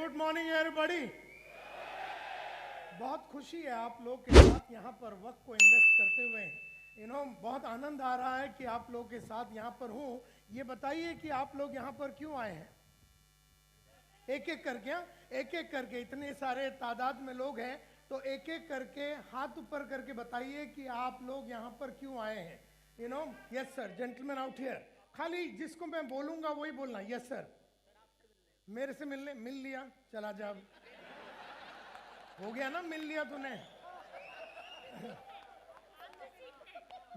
Good morning everybody. बहुत खुशी है आप लोग के साथ यहाँ पर वक्त को इन्वेस्ट करते हुए। बहुत आनंद आ रहा है कि आप लोग के साथ यहाँ पर हूँ। ये बताइए कि आप लोग यहाँ पर क्यों आए हैं? एक एक करके, एक एक करके, इतने सारे तादाद में लोग हैं तो एक एक करके हाथ ऊपर करके बताइए कि आप लोग यहाँ पर क्यों आए हैं। Yes sir, gentleman out here. खाली जिसको मैं बोलूँगा वही बोलना। यस सर, मेरे से मिल लिया, चला जा, हो गया ना, मिल लिया तूने।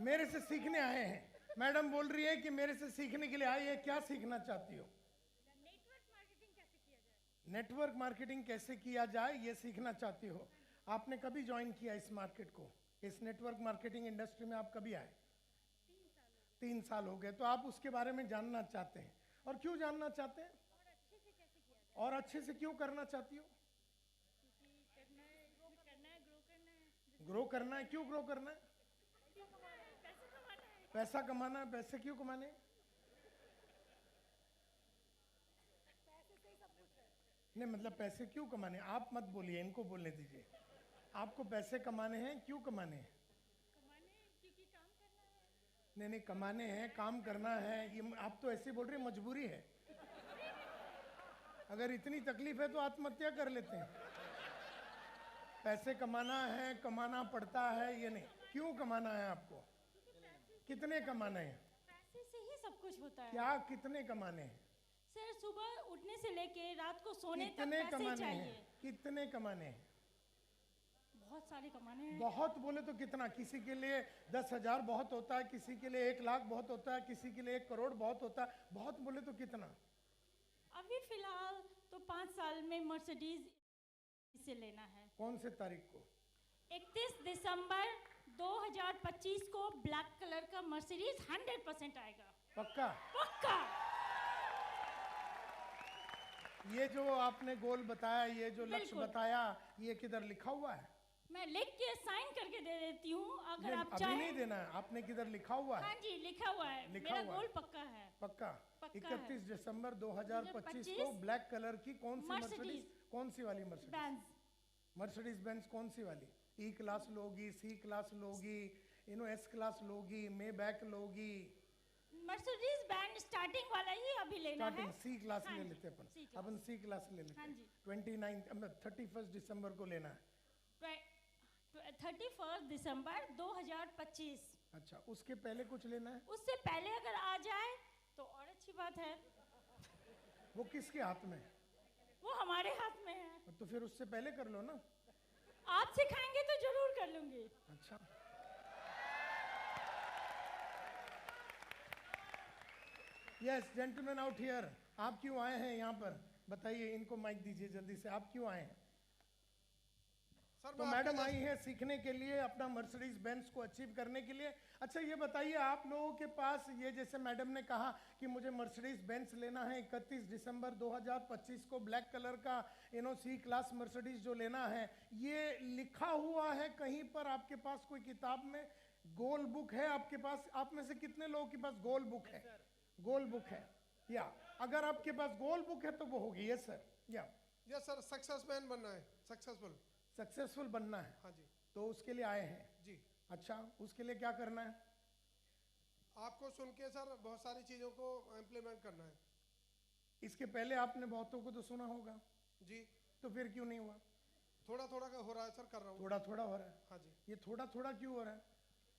मेरे से सीखने आए हैं। मैडम बोल रही है कि मेरे से सीखने के लिए आई है। क्या सीखना चाहती हो? नेटवर्क मार्केटिंग कैसे किया जाए ये सीखना चाहती हो। आपने कभी ज्वाइन किया इस मार्केट को? इस नेटवर्क मार्केटिंग इंडस्ट्री में आप कभी आए? 3 साल हो गए। तो आप उसके बारे में जानना चाहते हैं। और क्यों जानना चाहते हैं? और अच्छे से क्यों करना चाहती हो? ग्रो करना है। क्यों ग्रो करना है? पैसा कमाना है। पैसे क्यों कमाने? नहीं, मतलब पैसे क्यों कमाने? आप मत बोलिए, इनको बोलने दीजिए। आपको पैसे कमाने हैं, क्यों कमाने हैं? नहीं, कमाने हैं, काम करना है। ये आप तो ऐसे बोल रहे हैं, मजबूरी है। अगर इतनी तकलीफ है तो आत्महत्या कर लेते हैं। पैसे कमाना है, कमाना पड़ता है, ये नहीं। क्यों कमाना है आपको? कितने कमाने हैं? पैसे से ही सब कुछ होता है। क्या कितने कमाने हैं? सर, सुबह उठने से लेके रात को सोने तक कितने पैसे कमाने चाहिए। हैं? कितने कमाने हैं? बहुत सारे कमाने हैं। बहुत बोले तो कितना? किसी के लिए 10,000 बहुत होता है, किसी के लिए 1 लाख बहुत होता है, किसी के लिए 1 करोड़ बहुत होता है। बहुत बोले तो कितना? अभी फिलहाल तो 5 साल में मर्सिडीज इसे लेना है। कौन से तारीख को? 31 दिसंबर 2025 को ब्लैक कलर का मर्सिडीज 100% आएगा। पक्का? पक्का। ये जो आपने गोल बताया, ये जो लक्ष्य बताया, ये किधर लिखा हुआ है? मैं लिख के साइन करके दे देती हूँ, अगर आप अभी चाहें। नहीं देना है, आपने किधर लिखा हुआ है? हाँ जी, लिखा हुआ है। मेरा गोल पक्का है। पक्का? पक्का 31 दिसंबर 2025 को ब्लैक कलर की कौन सी मर्सिडीज? कौन सी वाली मर्सिडीज? बेंज। मर्सिडीज बेंज कौन सी वाली? ई क्लास लोगी, सी क्लास लोगी, एस क्लास लोगी, मे बैक लोगी? मर्सिडीज बैंड स्टार्टिंग वाला ही अभी लेना है। स्टार्टिंग सी क्लास हाँ ले जी, लेते हैं अपन। C class। अपन सी क्लास ले लेते हाँ हैं। जी। 31 दिसंबर को लेना है। 31 दिसंबर 2025। अच्छा, उसके पहले कुछ लेना है? उससे पहले अगर आ जाए तो और अच्छी बात है। वो किसके हाथ में? वो हमारे हाथ में है। तो फिर उससे पहले कर लो ना। आप सिखाएंगे तो जरूर कर लूंगी। अच्छा, यस, जेंटलमैन आउट हियर। आप क्यों आए हैं यहाँ पर? बताइए, इनको माइक दीजिए जल्दी से। आप क्यों आए हैं? तो मैडम आई है सीखने के लिए, अपना मर्सिडीज बेंज को अचीव करने के लिए। अच्छा, ये बताइए, आप लोगों के पास ये, जैसे मैडम ने कहा कि मुझे मर्सिडीज बेंज लेना है 31 दिसंबर 2025 को ब्लैक कलर का सी क्लास मर्सिडीज जो लेना है, ये लिखा हुआ है कहीं पर आपके पास कोई किताब में? गोल बुक है आपके पास? आप में से कितने लोगों के पास गोल बुक है? गोल बुक है? या अगर आपके पास गोल बुक है तो वो होगी। Yes sir. यस सर, सक्सेसमैन बनना है। सक्सेसफुल बनना है। हाँ जी। तो उसके लिए आए हैं जी। अच्छा, उसके लिए क्या करना है? आपको सुन के सर बहुत सारी चीज़ों को इम्प्लीमेंट करना है। इसके पहले आपने बहुतों को तो सुना होगा जी। तो फिर क्यों नहीं हुआ? थोड़ा थोड़ा हो रहा है सर, कर रहा हूँ। थोड़ा थोड़ा हो रहा है? हाँ जी। ये थोड़ा थोड़ा क्यों हो रहा है?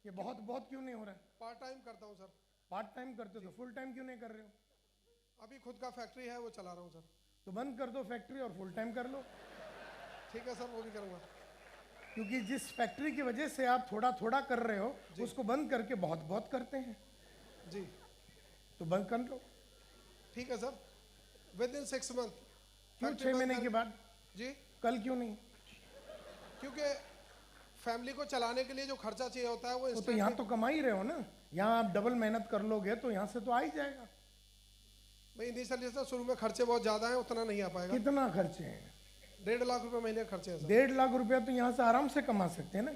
ये बहुत बहुत क्यों नहीं हो रहा है? पार्ट टाइम करता हूँ सर। पार्ट टाइम करते हो तो फुल टाइम क्यों नहीं कर रहे हो? अभी खुद का फैक्ट्री है, वो चला रहा हूँ सर। तो बंद कर दो फैक्ट्री और फुल टाइम कर लो। ठीक है सर, वो भी करूँगा। क्योंकि जिस फैक्ट्री की वजह से आप थोड़ा थोड़ा कर रहे हो, उसको बंद करके बहुत बहुत करते हैं जी। तो बंद कर लो। ठीक है सर, विद इन 6 मंथ। क्यों 6 महीने के बाद? जी। कल क्यों नहीं? क्योंकि फैमिली को चलाने के लिए जो खर्चा चाहिए होता है वो तो यहाँ तो कमा ही रहे हो ना। यहाँ आप डबल मेहनत कर लोगे तो यहाँ से तो आ ही जाएगा। भाई इनिशियली सर शुरू में खर्चे बहुत ज्यादा हैं, उतना नहीं आ पाएगा। कितना खर्चे हैं? 1.5 लाख रुपए महीने खर्चे हैं सर। 1.5 लाख रुपया तो यहाँ से आराम से कमा सकते हैं ना।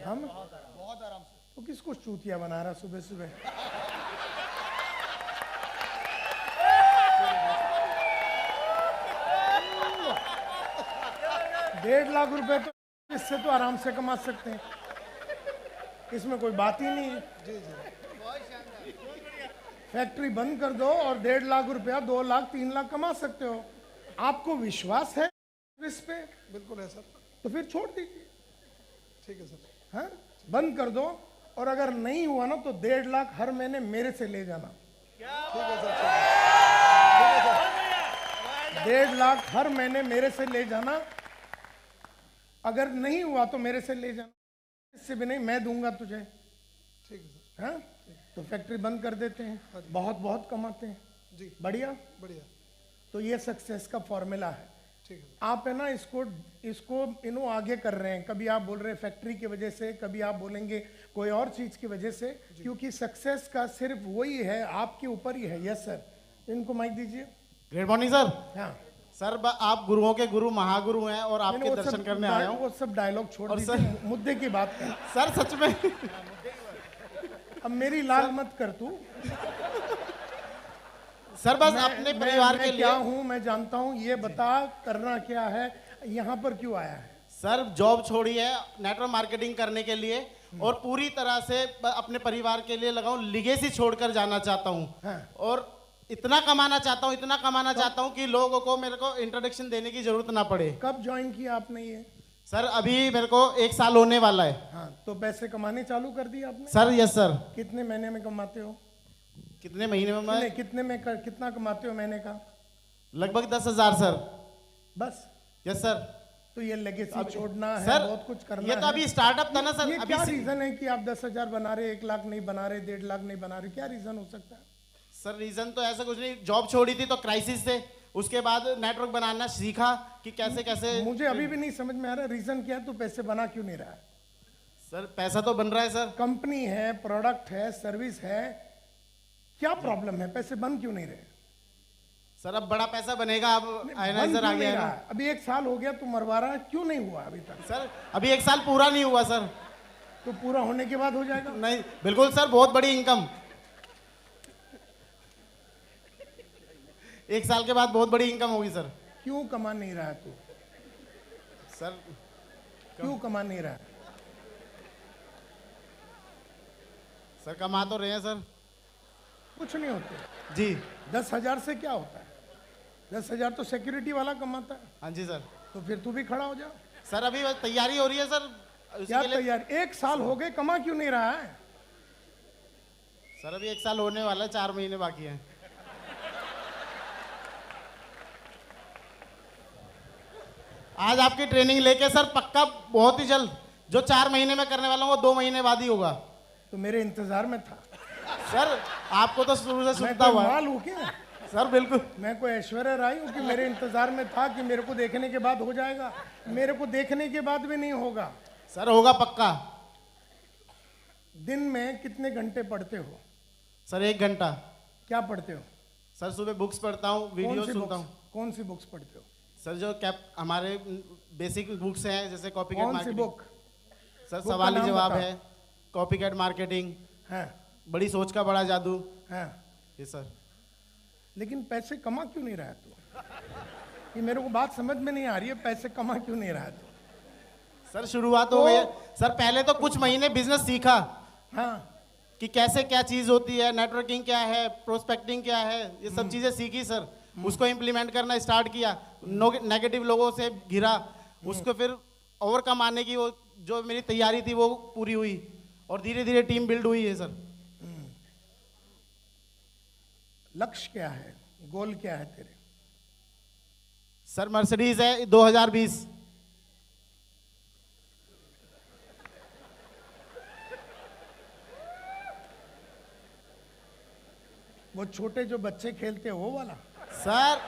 हम बहुत आराम से। तो किसको चूतिया बना रहा सुबह सुबह? 1.5 लाख रुपए तो इससे तो आराम से कमा सकते हैं, इसमें कोई बात ही नहीं है। जी जी फैक्ट्री बंद कर दो और 1.5 लाख रुपया 2 लाख 3 लाख कमा सकते हो। आपको विश्वास है इस पे, बिल्कुल है सर। तो फिर छोड़ दीजिए। ठीक है सर। हाँ, बंद कर दो, और अगर नहीं हुआ ना तो 1.5 लाख हर महीने मेरे से ले जाना। ठीक है सर। ठीक है सर। 1.5 लाख हर महीने मेरे से ले जाना, अगर नहीं हुआ तो मेरे से ले जाना, इससे भी नहीं मैं दूंगा तुझे। ठीक है सर। हाँ, तो फैक्ट्री बंद कर देते हैं, बहुत बहुत कमाते हैं। जी बढ़िया। बढ़िया। तो ये सक्सेस का फॉर्मूला है। ठीक है आप है ना इसको आगे कर रहे हैं, कभी आप बोल रहे हैं फैक्ट्री की वजह से, कभी आप बोलेंगे कोई और चीज की वजह से, क्योंकि सक्सेस का सिर्फ वही है, आपके ऊपर ही है। यस सर, इनको माइक दीजिए। Good morning sir. हाँ सर आप गुरुओं के गुरु महागुरु हैं और आपके दर्शन करने आया हूँ। वो सब डायलॉग छोड़ और दीजिए, मुद्दे की बात कर। सर सच में अब मेरी लाल मत कर तू। सर बस अपने परिवार के लिए क्या हूँ मैं जानता हूँ, ये बता करना क्या है, यहाँ पर क्यों आया है? सर जॉब छोड़ी है नेटवर्क मार्केटिंग करने के लिए और पूरी तरह से अपने परिवार के लिए लगाऊं, लिगेसी छोड़कर जाना चाहता हूँ। हाँ। और इतना कमाना चाहता हूँ, इतना कमाना चाहता हूँ कि लोगों को मेरे को इंट्रोडक्शन देने की जरूरत ना पड़े। कब ज्वाइन किया आपने ये? सर अभी मेरे को 1 साल होने वाला है। हाँ, तो पैसे कमाने चालू कर दिए आपने? Sir yes sir. कितने महीने में कमाते हो? कितने महीने में मैं? कितना कमाते हो महीने का? लगभग 10,000 सर। बस? Yes sir. तो ये लेगेसी छोड़ना है, सर बहुत कुछ करना ये तो अभी स्टार्टअप था ना सर। ये अभी क्या रीजन है कि आप 10,000 बना रहे, 1 लाख नहीं बना रहे, 1.5 लाख नहीं बना रहे, क्या रीजन हो सकता है? सर रीजन तो ऐसा कुछ नहीं, जॉब छोड़ी थी तो क्राइसिस से, उसके बाद नेटवर्क बनाना सीखा कि कैसे कैसे। मुझे अभी भी नहीं समझ में आ रहा रीजन क्या है, तू पैसे बना क्यों नहीं रहा है? सर पैसा तो बन रहा है सर। कंपनी है, प्रोडक्ट है, सर्विस है, क्या प्रॉब्लम है, पैसे बन क्यों नहीं रहे? सर अब बड़ा पैसा बनेगा, अब बन आयनाइजर क्यों आ नहीं गया है रहा ना। है? अभी 1 साल हो गया, तू मरवा रहा है, क्यों नहीं हुआ अभी तक? सर अभी 1 साल पूरा नहीं हुआ सर। तो पूरा होने के बाद हो जाएगा। नहीं बिल्कुल सर, बहुत बड़ी इनकम 1 साल के बाद बहुत बड़ी इनकम होगी सर। क्यों कमा नहीं रहा है तू? सर क्यों कमा नहीं रहा है? सर कमा तो रहे हैं सर। कुछ नहीं होते जी 10,000 से क्या होता है? 10,000 तो सिक्योरिटी वाला कमाता है। हाँ जी सर। तो फिर तू भी खड़ा हो जा। सर अभी बस तैयारी हो रही है सर, उसी क्या के लिए। तैयार? 1 साल हो गए, कमा क्यों नहीं रहा है? सर अभी 1 साल होने वाला है, 4 महीने बाकी हैं। आज आपकी ट्रेनिंग लेके सर पक्का बहुत ही जल्द, जो 4 महीने में करने वाला हूँ वो 2 महीने बाद ही होगा। तो मेरे इंतजार में था। सर आपको तो शुरू से मैं सुनता कोई हुआ है। माल हूँ क्या? सर बिल्कुल। मैं कोई ऐश्वर्या राय हूँ कि मेरे इंतजार में था कि मेरे को देखने के बाद हो जाएगा? मेरे को देखने के बाद भी नहीं होगा। सर होगा पक्का। दिन में कितने घंटे पढ़ते हो? सर 1 घंटा। क्या पढ़ते हो? सर सुबह बुक्स पढ़ता हूँ, वीडियो सुनता हूँ। कौन सी बुक्स पढ़ते हो? सर जो हमारे बेसिक बुक्स हैं, जैसे कॉपी कैट कौन सी मार्केटिंग। बुक? सर बुक का सवाल नाम जवाब बता। है, कॉपी कैट मार्केटिंग, हाँ बड़ी सोच का बड़ा जादू। हाँ। ये सर। लेकिन पैसे कमा क्यों नहीं रहा है तू? ये मेरे को बात समझ में नहीं आ रही है, पैसे कमा क्यों नहीं रहा है तू? सर शुरुआत हो गई है सर। पहले तो कुछ महीने बिजनेस सीखा हाँ, कि कैसे क्या चीज होती है, नेटवर्किंग क्या है, प्रोस्पेक्टिंग क्या है, ये सब चीजें सीखी सर। उसको इम्प्लीमेंट करना स्टार्ट किया, नेगेटिव लोगों से घिरा, उसको फिर ओवरकम आने की वो जो मेरी तैयारी थी वो पूरी हुई और धीरे धीरे टीम बिल्ड हुई है सर। लक्ष्य क्या है, गोल क्या है तेरे? सर मर्सिडीज है 2020। वो छोटे जो बच्चे खेलते हैं वो वाला? सर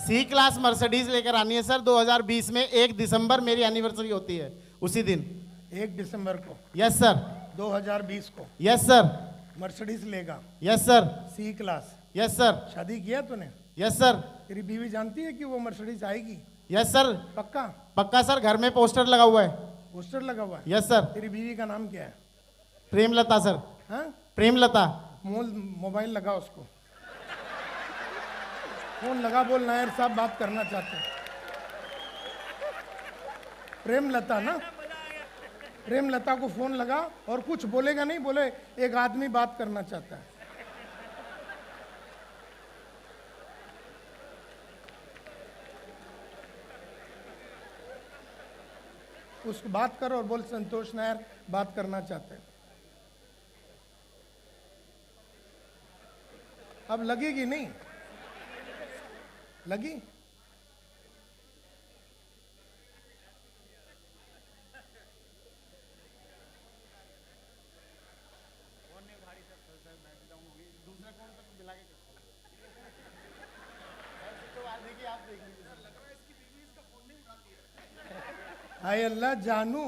C क्लास मर्सिडीज लेकर आनी है सर 2020 में। 1 दिसंबर मेरी एनिवर्सरी होती है उसी दिन। 1 दिसंबर को यस सर। 2020 को यस सर। मर्सिडीज लेगा yes sir. C class. Yes sir. शादी किया तूने? Yes sir. तेरी बीवी जानती है कि वो मर्सिडीज आएगी? Yes sir. पक्का? पक्का सर, घर में पोस्टर लगा हुआ है। पोस्टर लगा हुआ है? Yes sir. तेरी बीवी का नाम क्या है? प्रेमलता सर। हाँ, प्रेमलता। मोबाइल लगा उसको, फोन लगा, बोल नायर साहब बात करना चाहते हैं। प्रेमलता ना, प्रेमलता को फोन लगा और कुछ बोलेगा नहीं, बोले एक आदमी बात करना चाहता है। उसको बात करो और बोल संतोष नायर बात करना चाहते हैं। अब लगेगी नहीं? लगी? हाय अल्लाह, जानू,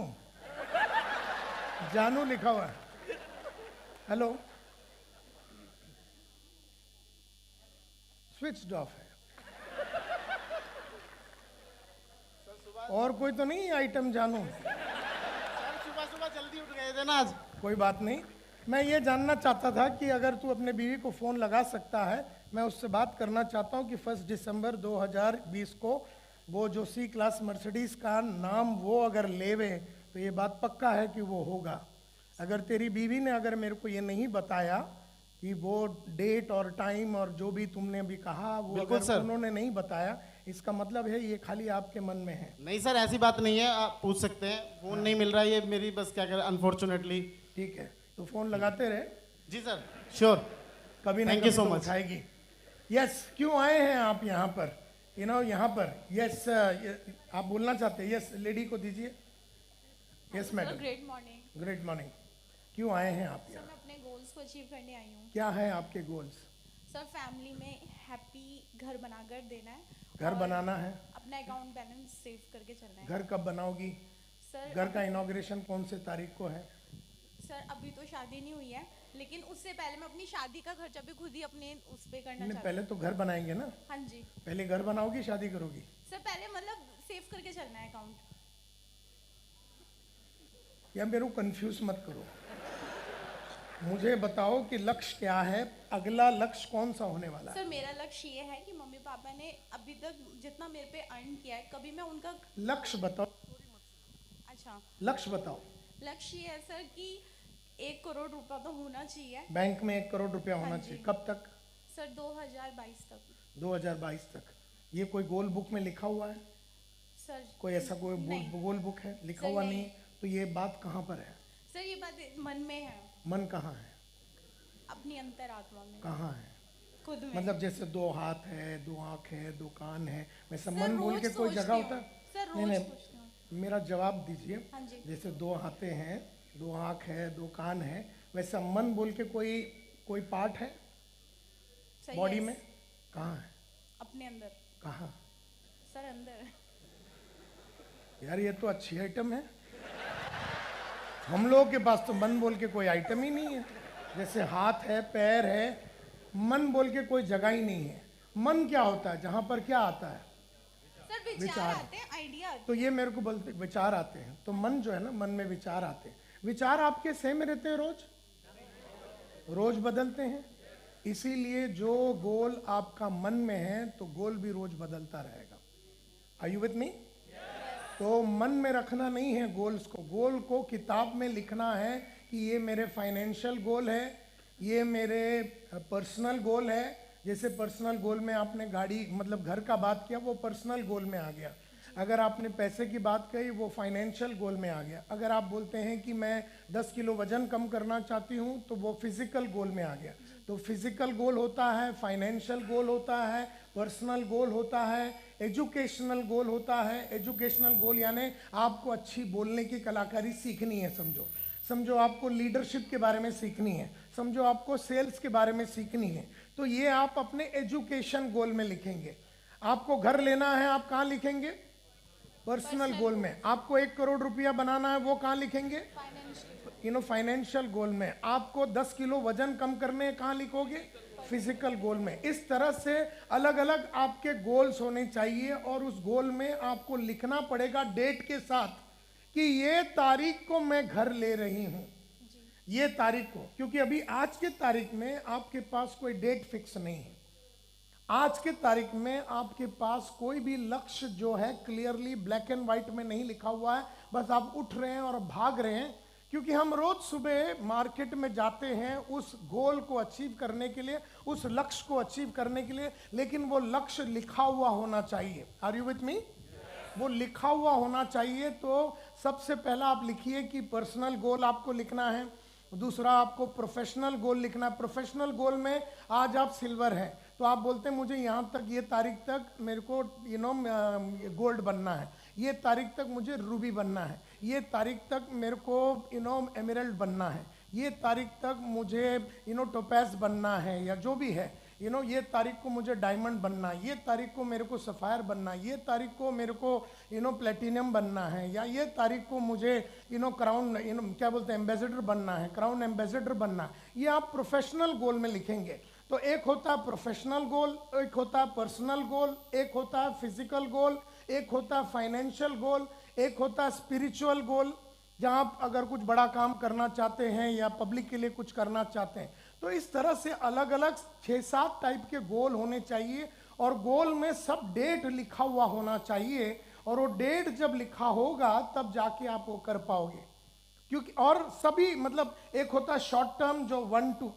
जानू लिखा हुआ है। हेलो, स्विच ऑफ है। और कोई तो नहीं आइटम जानू? सुबह सुबह जल्दी उठ गए थे ना आज। कोई बात नहीं, मैं ये जानना चाहता था कि अगर तू अपने बीवी को फ़ोन लगा सकता है, मैं उससे बात करना चाहता हूँ कि 1 दिसंबर 2020 को वो जो सी क्लास मर्सिडीज़ का नाम वो अगर लेवे तो ये बात पक्का है कि वो होगा। अगर तेरी बीवी ने अगर मेरे को ये नहीं बताया कि वो डेट और टाइम और जो भी तुमने अभी कहा वो बिल्कुल अगर सर। उन्होंने नहीं बताया, इसका मतलब है ये खाली आपके मन में है। नहीं सर, ऐसी बात नहीं है, आप पूछ सकते हैं। फोन नहीं मिल रहा है, ये मेरी बस क्या करें, अनफॉर्चुनेटली। ठीक है, तो फ़ोन लगाते रहे, जी सर, श्योर। कभी ना Thank कभी you so तो much. उठाएगी। यस, क्यों आए हैं आप यहाँ पर? यहाँ पर यस, आप बोलना चाहते हैं? यस, लेडी को दीजिए। Yes madam, great morning. Great morning. क्यों आए हैं आप सर यहाँ? मैं अपने गोल्स को अचीव करने आई हूँ। क्या है आपके गोल्स? सर फैमिली में हैप्पी घर बनाकर देना है। घर और बनाना है। अपना अकाउंट बैलेंस सेव करके चलना है। घर कब बनाओगी? सर घर का इनॉग्रेशन कौन से तारीख को है? सर अभी तो शादी नहीं हुई है, लेकिन उससे पहले मैं अपनी शादी का खर्चा भी खुद ही अपने उस पे करना नहीं, चाहती पहले तो घर बनाएंगे ना। हूँ। हाँ जी पहले घर बनाओगी, शादी करोगी? सर, पहले मतलब सेव करके चलना है अकाउंट। या मेरे को कंफ्यूज मत करो, मुझे बताओ कि लक्ष्य क्या है, अगला लक्ष्य कौन सा होने वाला है? सर मेरा लक्ष्य ये है कि मम्मी पापा ने अभी तक जितना मेरे पे अर्न किया है, कभी मैं उनका लक्ष्य बताओ, अच्छा लक्ष्य बताओ। लक्ष्य ये है सर कि 1 करोड़ रुपया तो होना चाहिए बैंक में 1 करोड़ रुपया होना हाँ चाहिए। जी। कब तक? सर 2022 तक। 2022 तक। ये कोई गोल बुक में लिखा हुआ है? सर कोई ऐसा कोई नहीं। गोल बुक है लिखा सर, हुआ? नहीं। नहीं। तो ये बात कहाँ पर है? सर ये बात मन में है, मन कहाँ है? अपनी अंतरात्मा में, कहाँ है? खुद में। मतलब जैसे 2 हाथ है, 2 आँख है, 2 कान है, वैसे सर, मन बोल रोज के कोई सोचती जगह हूँ। होता है? सर नहीं रोज नहीं, सोचती हूँ। मेरा जवाब दीजिए। हाँ जी। जैसे 2 हाथे हैं, 2 आँख है, 2 कान है, वैसा मन बोल के कोई पार्ट है सर, बॉडी yes, में? कहाँ है? अपने अंदर। कहाँ? सर अंदर। यार ये तो अच्छी आइटम है। हम लोगों के पास तो मन बोल के कोई आइटम ही नहीं है। जैसे हाथ है, पैर है, मन बोल के कोई जगह ही नहीं है। मन क्या होता है? जहाँ पर क्या आता है? सर विचार विचार। आते हैं, आइडिया आते तो ये मेरे को बोलते विचार आते हैं, तो मन जो है ना, मन में विचार आते हैं। विचार आपके सेम रहते हैं? रोज बदलते हैं। इसीलिए जो गोल आपका मन में है तो गोल भी रोज बदलता रहेगा। Are you with me? तो मन में रखना नहीं है गोल्स को, गोल को किताब में लिखना है कि ये मेरे फाइनेंशियल गोल है, ये मेरे पर्सनल गोल है। जैसे पर्सनल गोल में आपने गाड़ी मतलब घर का बात किया, वो पर्सनल गोल में आ गया। अगर आपने पैसे की बात कही, वो फाइनेंशियल गोल में आ गया। अगर आप बोलते हैं कि मैं 10 किलो वजन कम करना चाहती हूँ, तो वो फिजिकल गोल में आ गया। तो फिजिकल गोल होता है, फाइनेंशियल गोल होता है, पर्सनल गोल होता है, एजुकेशनल गोल होता है। एजुकेशनल गोल यानी आपको अच्छी बोलने की कलाकारी सीखनी है। समझो आपको लीडरशिप के बारे में सीखनी है, समझो आपको सेल्स के बारे में सीखनी है, तो ये आप अपने एजुकेशन गोल में लिखेंगे। आपको घर लेना है, आप कहाँ लिखेंगे? पर्सनल गोल में। आपको 1 करोड़ रुपया बनाना है, वो कहाँ लिखेंगे? फाइनेंशियल। फाइनेंशियल गोल में। आपको 10 किलो वजन कम करने हैं, कहाँ लिखोगे? फिजिकल गोल में। इस तरह से अलग अलग आपके गोल्स होने चाहिए और उस गोल में आपको लिखना पड़ेगा डेट के साथ कि ये तारीख को मैं घर ले रही हूँ, ये तारीख को। क्योंकि अभी आज के तारीख में आपके पास कोई डेट फिक्स नहीं है। आज के तारीख में आपके पास कोई भी लक्ष्य जो है क्लियरली ब्लैक एंड व्हाइट में नहीं लिखा हुआ है, बस आप उठ रहे हैं और भाग रहे हैं। क्योंकि हम रोज सुबह मार्केट में जाते हैं उस गोल को अचीव करने के लिए, उस लक्ष्य को अचीव करने के लिए, लेकिन वो लक्ष्य लिखा हुआ होना चाहिए। Are you with me? वो लिखा हुआ होना चाहिए। तो सबसे पहला आप लिखिए कि पर्सनल गोल आपको लिखना है, दूसरा आपको प्रोफेशनल गोल लिखना है। प्रोफेशनल गोल में आज आप सिल्वर हैं तो आप बोलते हैं मुझे यहाँ तक, ये तारीख तक मेरे को गोल्ड बनना है, ये तारीख तक मुझे रूबी बनना है, ये तारीख तक मेरे को एमराल्ड बनना है, ये तारीख तक मुझे टोपैज बनना है, या जो भी है ये तारीख को मुझे डायमंड बनना है, ये तारीख को मेरे को सफ़ायर बनना है, ये तारीख को मेरे को प्लेटिनम बनना है, या ये तारीख को मुझे क्राउन क्या बोलते हैं एम्बेसडर बनना है, क्राउन एम्बेसडर बनना है। ये आप प्रोफेशनल गोल में लिखेंगे। तो एक होता है प्रोफेशनल गोल, एक होता है पर्सनल गोल, एक होता है फिजिकल गोल, एक होता है फाइनेंशियल गोल, एक होता है स्पिरिचुअल गोल, जहाँ आप अगर कुछ बड़ा काम करना चाहते हैं या पब्लिक के लिए कुछ करना चाहते हैं। तो इस तरह से अलग अलग 6-7 टाइप के गोल होने चाहिए, और गोल में सब डेट लिखा हुआ होना चाहिए, और वो डेट जब लिखा होगा तब जाके आप वो कर पाओगे। क्योंकि और सभी मतलब एक होता है शॉर्ट टर्म जो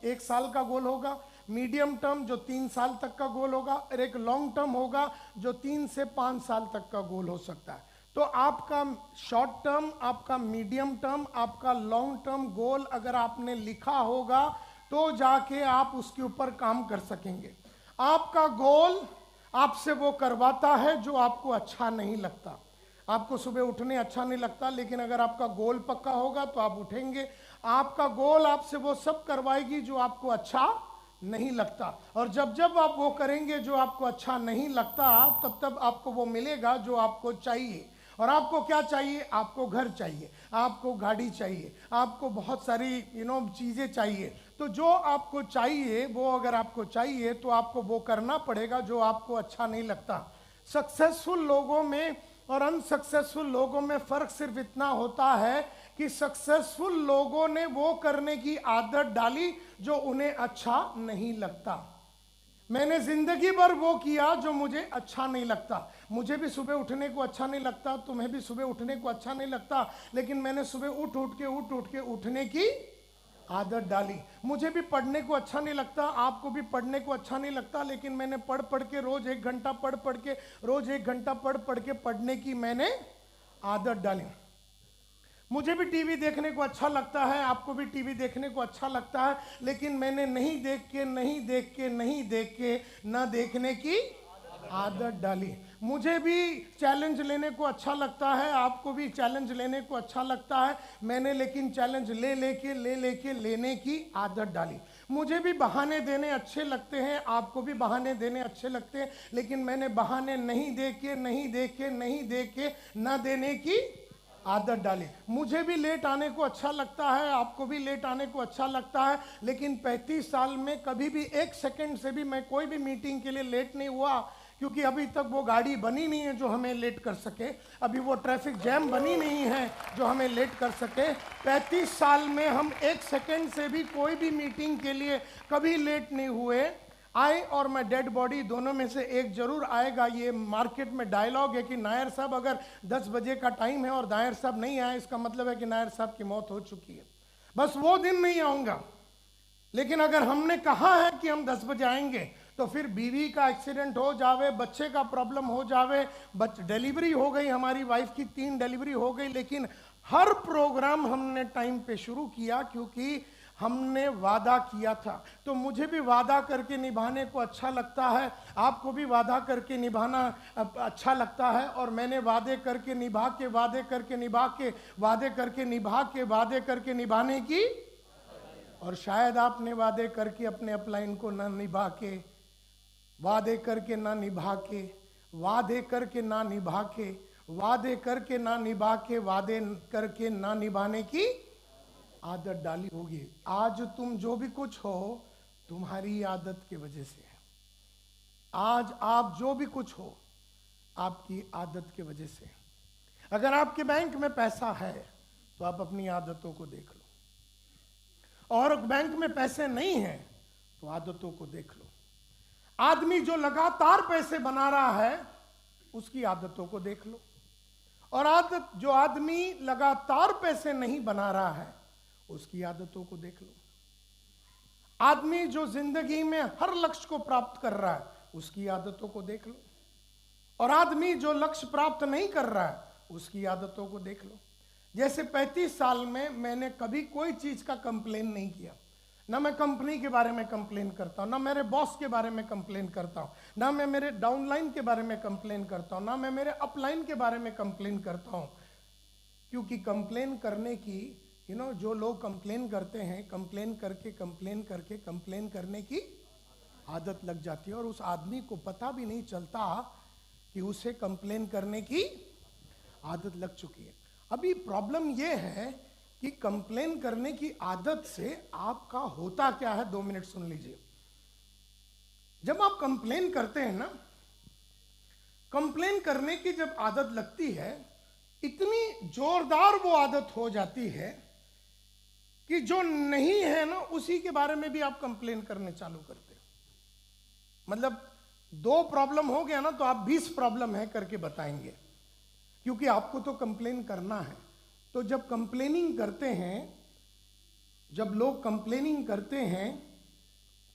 1 साल का गोल होगा, मीडियम टर्म जो 3 साल तक का गोल होगा, और एक लॉन्ग टर्म होगा जो 3 से 5 साल तक का गोल हो सकता है। तो आपका शॉर्ट टर्म, आपका मीडियम टर्म, आपका लॉन्ग टर्म गोल अगर आपने लिखा होगा तो जाके आप उसके ऊपर काम कर सकेंगे। आपका गोल आपसे वो करवाता है जो आपको अच्छा नहीं लगता। आपको सुबह उठने अच्छा नहीं लगता, लेकिन अगर आपका गोल पक्का होगा तो आप उठेंगे। आपका गोल आपसे वो सब करवाएगी जो आपको अच्छा नहीं लगता, और जब जब आप वो करेंगे जो आपको अच्छा नहीं लगता, तब तब आपको वो मिलेगा जो आपको चाहिए। और आपको क्या चाहिए? आपको घर चाहिए, आपको गाड़ी चाहिए, आपको बहुत सारी चीज़ें चाहिए। तो जो आपको चाहिए वो अगर आपको चाहिए तो आपको वो करना पड़ेगा जो आपको अच्छा नहीं लगता। सक्सेसफुल लोगों में और अनसक्सेसफुल लोगों में फ़र्क सिर्फ इतना होता है कि सक्सेसफुल लोगों ने वो करने की आदत डाली जो उन्हें अच्छा नहीं लगता। मैंने जिंदगी भर वो किया जो मुझे अच्छा नहीं लगता। मुझे भी सुबह उठने को अच्छा नहीं लगता, तुम्हें भी सुबह उठने को अच्छा नहीं लगता, लेकिन मैंने सुबह उठ उठ के उठने की आदत डाली। मुझे भी पढ़ने को अच्छा नहीं लगता, आपको भी पढ़ने को अच्छा नहीं लगता, लेकिन मैंने पढ़ के रोज 1 घंटा रोज 1 घंटा पढ़ के पढ़ने की मैंने आदत डाली। मुझे भी टीवी देखने को अच्छा लगता है, आपको भी टीवी देखने को अच्छा लगता है, लेकिन मैंने नहीं देख के ना देखने की आदत डाली। मुझे भी चैलेंज लेने को अच्छा लगता है, आपको भी चैलेंज लेने को अच्छा लगता है, मैंने लेकिन चैलेंज लेने की आदत डाली। मुझे भी बहाने देने अच्छे लगते हैं, आपको भी बहाने देने अच्छे लगते हैं, लेकिन मैंने बहाने नहीं देख के ना देने की आदत डाली। मुझे भी लेट आने को अच्छा लगता है, आपको भी लेट आने को अच्छा लगता है, लेकिन 35 साल में कभी भी 1 सेकंड से भी मैं कोई भी मीटिंग के लिए लेट नहीं हुआ, क्योंकि अभी तक वो गाड़ी बनी नहीं है जो हमें लेट कर सके, अभी वो ट्रैफिक जैम बनी नहीं है जो हमें लेट कर सके। 35 साल में हम 1 सेकंड से भी कोई भी मीटिंग के लिए कभी लेट नहीं हुए। आई और मैं डेड बॉडी दोनों में से एक जरूर आएगा। ये मार्केट में डायलॉग है कि नायर साहब अगर 10 बजे का टाइम है और नायर साहब नहीं आए, इसका मतलब है कि नायर साहब की मौत हो चुकी है। बस वो दिन नहीं आऊँगा, लेकिन अगर हमने कहा है कि हम 10 बजे आएंगे तो फिर बीवी का एक्सीडेंट हो जावे, बच्चे का प्रॉब्लम हो जावे, डिलीवरी हो गई, हमारी वाइफ की 3 डिलीवरी हो गई, लेकिन हर प्रोग्राम हमने टाइम पे शुरू किया क्योंकि हमने वादा किया था। तो मुझे भी वादा करके निभाने को अच्छा लगता है, आपको भी वादा करके निभाना अच्छा लगता है, और मैंने वादे करके निभाने की, और शायद आपने वादे करके अपने अपलाइन को ना निभा के, वादे करके ना निभा के, वादे करके ना निभा के, वादे करके ना निभा के, वादे करके ना निभाने की आदत डाली होगी। आज तुम जो भी कुछ हो तुम्हारी आदत की वजह से है। आज आप जो भी कुछ हो आपकी आदत की वजह से। अगर आपके बैंक में पैसा है तो आप अपनी आदतों को देख लो, और बैंक में पैसे नहीं हैं तो आदतों को देख लो। आदमी जो लगातार पैसे बना रहा है उसकी आदतों को देख लो, और जो आदमी लगातार पैसे नहीं बना रहा है उसकी आदतों को देख लो। आदमी जो जिंदगी में हर लक्ष्य को प्राप्त कर रहा है उसकी आदतों को देख लो, और आदमी जो लक्ष्य प्राप्त नहीं कर रहा है उसकी आदतों को देख लो। जैसे 35 साल में मैंने कभी कोई चीज का कंप्लेन नहीं किया, ना मैं कंपनी के बारे में कंप्लेन करता हूं, ना मेरे बॉस के बारे में कंप्लेन करता हूं, ना मैं मेरे डाउनलाइन के बारे में कंप्लेन करता हूं, ना मैं मेरे अपलाइन के बारे में कंप्लेन करता हूं। क्योंकि कंप्लेन करने की जो लोग कंप्लेन करते हैं, कंप्लेन करने की आदत लग जाती है, और उस आदमी को पता भी नहीं चलता कि उसे कंप्लेन करने की आदत लग चुकी है। अभी प्रॉब्लम यह है कि कंप्लेन करने की आदत से आपका होता क्या है, 2 मिनट सुन लीजिए। जब आप कंप्लेन करते हैं ना, कंप्लेन करने की जब आदत लगती है, इतनी जोरदार वो आदत हो जाती है कि जो नहीं है ना उसी के बारे में भी आप कंप्लेन करने चालू करते हो। मतलब 2 प्रॉब्लम हो गया ना तो आप 20 प्रॉब्लम है करके बताएंगे, क्योंकि आपको तो कंप्लेन करना है। तो जब कंप्लेनिंग करते हैं, जब लोग कंप्लेनिंग करते हैं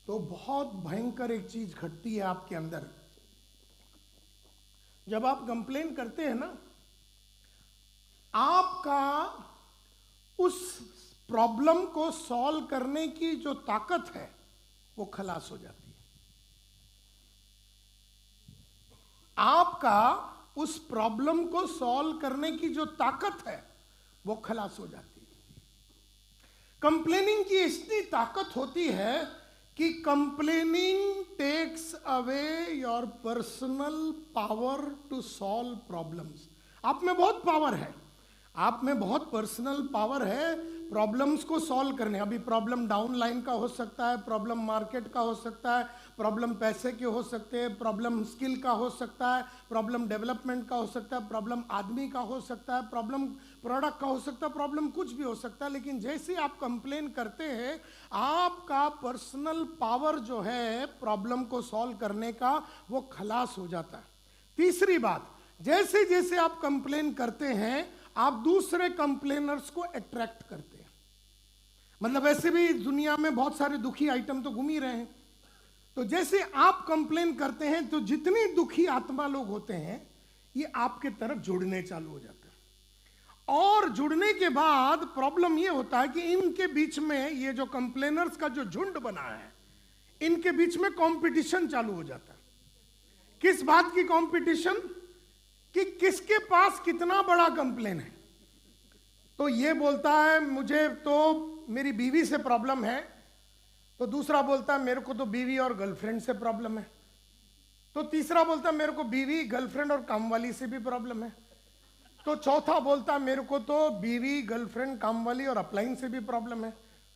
तो बहुत भयंकर एक चीज घटती है आपके अंदर। जब आप कंप्लेन करते हैं ना, आपका उस प्रॉब्लम को सॉल्व करने की जो ताकत है वो खलास हो जाती है। आपका उस प्रॉब्लम को सॉल्व करने की जो ताकत है वो खलास हो जाती है। कंप्लेनिंग की इतनी ताकत होती है कि complaining takes away your personal power to solve problems. आप में बहुत पावर है, आप में बहुत पर्सनल पावर है प्रॉब्लम्स को सॉल्व करने। अभी प्रॉब्लम डाउन लाइन का हो सकता है, प्रॉब्लम मार्केट का हो सकता है, प्रॉब्लम पैसे के हो सकते हैं, प्रॉब्लम स्किल का हो सकता है, प्रॉब्लम डेवलपमेंट का हो सकता है, प्रॉब्लम आदमी का हो सकता है, प्रॉब्लम प्रोडक्ट का हो सकता है, प्रॉब्लम कुछ भी हो सकता है। लेकिन जैसे आप कंप्लेन करते हैं, आपका पर्सनल पावर जो है प्रॉब्लम को सॉल्व करने का वो खलास हो जाता है। तीसरी बात, जैसे जैसे आप कंप्लेन करते हैं आप दूसरे कंप्लेनर्स को अट्रैक्ट करते हैं। मतलब ऐसे भी दुनिया में बहुत सारे दुखी आइटम तो घूम ही रहे हैं। तो जैसे आप कंप्लेन करते हैं तो जितनी दुखी आत्मा लोग होते हैं ये आपके तरफ जुड़ने चालू हो जाते हैं, और जुड़ने के बाद प्रॉब्लम ये होता है कि इनके बीच में, ये जो कंप्लेनर्स का जो झुंड बना है, इनके बीच में कंपटीशन चालू हो जाता है। किस बात की कंपटीशन? कि किसके पास कितना बड़ा कंप्लेन है। तो ये बोलता है मुझे तो मेरी बीवी से प्रॉब्लम है, तो दूसरा बोलता है मेरे को तो बीवी और गर्लफ्रेंड से प्रॉब्लम है, तो तीसरा बोलता है मेरे को बीवी, गर्लफ्रेंड और कामवाली से भी प्रॉब्लम है, तो चौथा बोलता है मेरे को तो बीवी, गर्लफ्रेंड, कामवाली और अपलाइन से भी प्रॉब्लम है,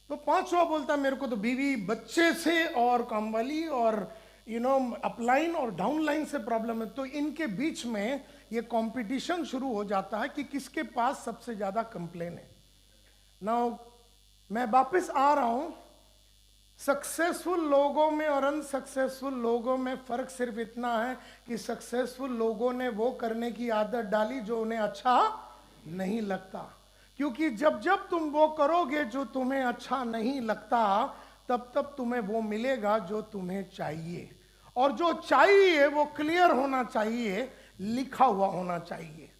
तो पांचवा बोलता है मेरे को तो बीवी, बच्चे से और कामवाली और अपलाइन और डाउनलाइन से प्रॉब्लम है। तो इनके बीच में ये कंपटीशन शुरू हो जाता है कि किसके पास सबसे ज्यादा कंप्लेन है। नाउ मैं वापस आ रहा हूं, सक्सेसफुल लोगों में और अनसक्सेसफुल लोगों में फर्क सिर्फ इतना है कि सक्सेसफुल लोगों ने वो करने की आदत डाली जो उन्हें अच्छा नहीं लगता, क्योंकि जब जब तुम वो करोगे जो तुम्हें अच्छा नहीं लगता तब तब तुम्हें वो मिलेगा जो तुम्हें चाहिए, और जो चाहिए वो क्लियर होना चाहिए, लिखा हुआ होना चाहिए।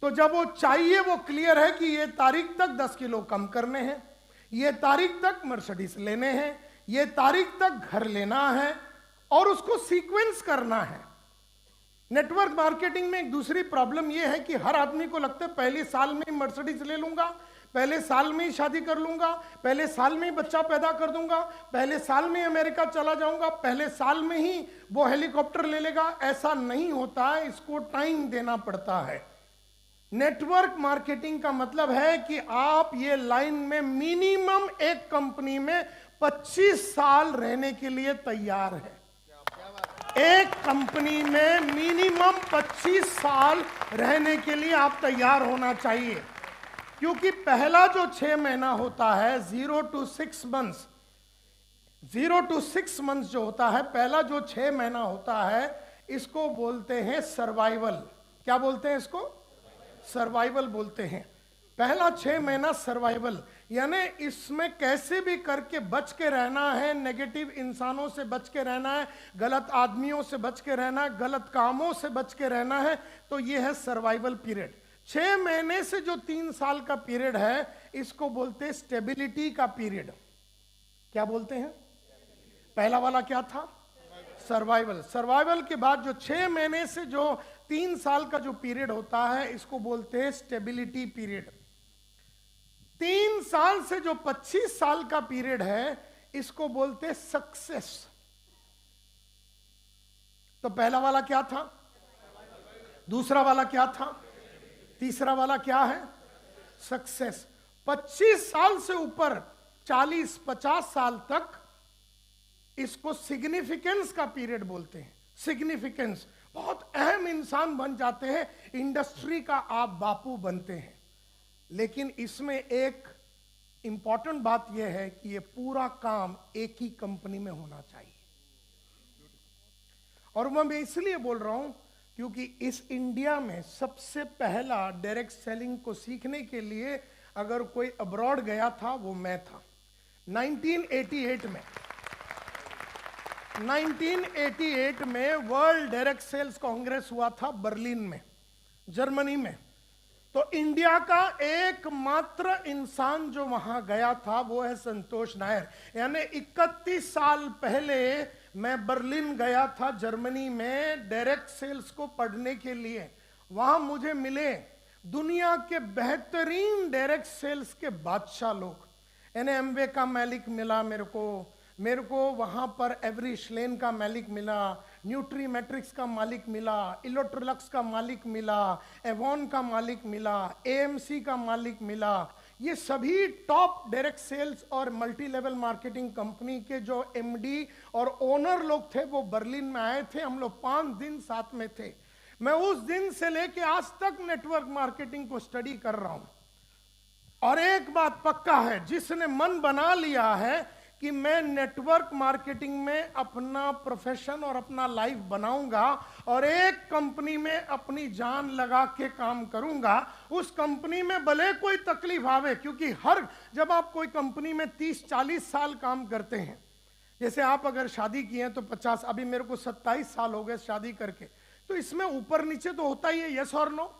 तो जब वो चाहिए वो क्लियर है कि ये तारीख तक 10 किलो कम करने हैं, ये तारीख तक मर्सिडीज लेने हैं, ये तारीख तक घर लेना है, और उसको सीक्वेंस करना है। नेटवर्क मार्केटिंग में एक दूसरी प्रॉब्लम यह है कि हर आदमी को लगता है पहले साल में ही मर्सिडीज ले लूंगा, पहले साल में ही शादी कर लूंगा, पहले साल में ही बच्चा पैदा कर दूंगा, पहले साल में अमेरिका चला जाऊंगा, पहले साल में ही वो हेलीकॉप्टर ले लेगा। ऐसा नहीं होता है, इसको टाइम देना पड़ता है। नेटवर्क मार्केटिंग का मतलब है कि आप ये लाइन में मिनिमम एक कंपनी में 25 साल रहने के लिए तैयार है। एक कंपनी में मिनिमम 25 साल रहने के लिए आप तैयार होना चाहिए, क्योंकि पहला जो 6 महीना होता है 0 to 6 months, 0 to 6 मंथ जो होता है, पहला जो 6 महीना होता है, इसको बोलते हैं सर्वाइवल। क्या बोलते हैं इसको? सर्वाइवल बोलते हैं। पहला 6 महीना सर्वाइवल, यानी इसमें कैसे भी करके बच के रहना है, नेगेटिव इंसानों से बच के रहना है, गलत आदमियों से बच के रहना है, गलत कामों से बच के रहना है। तो ये है सर्वाइवल पीरियड। 6 महीने से जो 3 साल का पीरियड है, इसको बोलते हैं स्टेबिलिटी का पीरियड। क्या बोलते हैं? पहला वाला क्या था? सर्वाइवल। सर्वाइवल के बाद जो 6 महीने से जो 3 साल का जो पीरियड होता है, इसको बोलते हैं स्टेबिलिटी पीरियड। 3 साल से जो 25 साल का पीरियड है, इसको बोलते हैं सक्सेस। तो पहला वाला क्या था? दूसरा वाला क्या था? तीसरा वाला क्या है? सक्सेस। 25 साल से ऊपर 40-50 साल तक इसको सिग्निफिकेंस का पीरियड बोलते हैं। सिग्निफिकेंस, बहुत अहम इंसान बन जाते हैं, इंडस्ट्री का आप बापू बनते हैं। लेकिन इसमें एक इंपॉर्टेंट बात यह है कि यह पूरा काम एक ही कंपनी में होना चाहिए। और मैं इसलिए बोल रहा हूं क्योंकि इस इंडिया में सबसे पहला डायरेक्ट सेलिंग को सीखने के लिए अगर कोई अब्रॉड गया था, वो मैं था। 1988 में वर्ल्ड डायरेक्ट सेल्स कांग्रेस हुआ था बर्लिन में, जर्मनी में। तो इंडिया का एकमात्र इंसान जो वहां गया था, वो है संतोष नायर। यानी 31 साल पहले मैं बर्लिन गया था, जर्मनी में, डायरेक्ट सेल्स को पढ़ने के लिए। वहां मुझे मिले दुनिया के बेहतरीन डायरेक्ट सेल्स के बादशाह लोग। एमवे का मालिक मिला मेरे को वहां पर एवरी श्लेन का मालिक मिला, न्यूट्री मैट्रिक्स का मालिक मिला, इलेक्ट्रोलक्स का मालिक मिला, एवॉन का मालिक मिला, एएमसी का मालिक मिला। ये सभी टॉप डायरेक्ट सेल्स और मल्टी लेवल मार्केटिंग कंपनी के जो एमडी और ओनर लोग थे, वो बर्लिन में आए थे। हम लोग 5 दिन साथ में थे। मैं उस दिन से लेके आज तक नेटवर्क मार्केटिंग को स्टडी कर रहा हूं। और एक बात पक्का है, जिसने मन बना लिया है कि मैं नेटवर्क मार्केटिंग में अपना प्रोफेशन और अपना लाइफ बनाऊंगा और एक कंपनी में अपनी जान लगा के काम करूंगा, उस कंपनी में भले कोई तकलीफ आवे, क्योंकि जब आप कोई कंपनी में 30-40 साल काम करते हैं, जैसे आप अगर शादी किए हैं तो 50, अभी मेरे को 27 साल हो गए शादी करके, तो इसमें ऊपर नीचे तो होता ही है, यस और नो?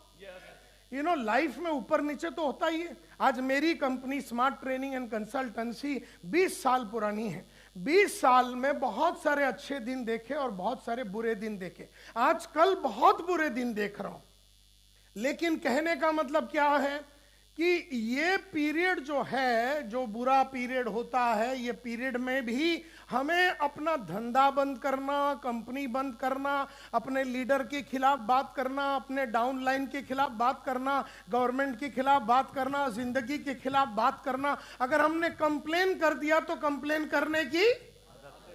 यू नो, लाइफ में ऊपर नीचे तो होता ही है। आज मेरी company smart training and consultancy 20 साल पुरानी है। 20 साल में बहुत सारे अच्छे दिन देखे और बहुत सारे बुरे दिन देखे। आजकल बहुत बुरे दिन देख रहा हूं, लेकिन कहने का मतलब क्या है कि ये पीरियड जो है, जो बुरा पीरियड होता है, ये पीरियड में भी हमें अपना धंधा बंद करना, कंपनी बंद करना, अपने लीडर के खिलाफ बात करना, अपने डाउनलाइन के खिलाफ बात करना, गवर्नमेंट के खिलाफ बात करना, जिंदगी के खिलाफ बात करना। अगर हमने कंप्लेन कर दिया तो कंप्लेन करने की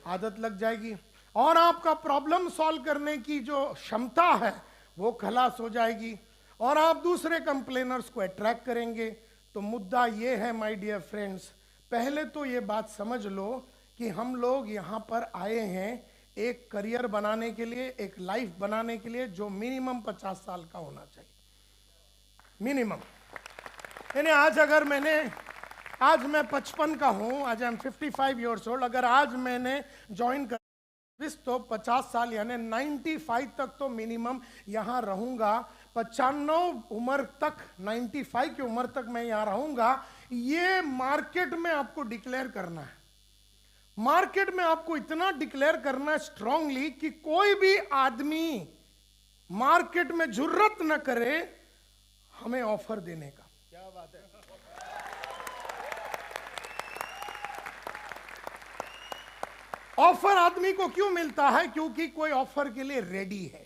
आदत लग जाएगी और आपका प्रॉब्लम सॉल्व करने की जो क्षमता है वो खलास हो जाएगी और आप दूसरे कंप्लेनर्स को अट्रैक्ट करेंगे। तो मुद्दा ये है माय डियर फ्रेंड्स, पहले तो ये बात समझ लो कि हम लोग यहाँ पर आए हैं एक करियर बनाने के लिए, एक लाइफ बनाने के लिए जो मिनिमम 50 साल का होना चाहिए, मिनिमम। यानी आज मैं 55 का हूँ, आज आई एम 55 ईयर्स ओल्ड। अगर आज मैंने ज्वाइन कर तो 50 साल यानी 95 तक तो मिनिमम यहाँ रहूँगा। 95 उम्र तक, 95 की उम्र तक मैं यहाँ रहूँगा। ये मार्केट में आपको डिक्लेयर करना है। मार्केट में आपको इतना डिक्लेयर करना है स्ट्रांगली कि कोई भी आदमी मार्केट में जुर्रत न करे हमें ऑफर देने का। क्या बात है। ऑफर आदमी को क्यों मिलता है? क्योंकि कोई ऑफर के लिए रेडी है।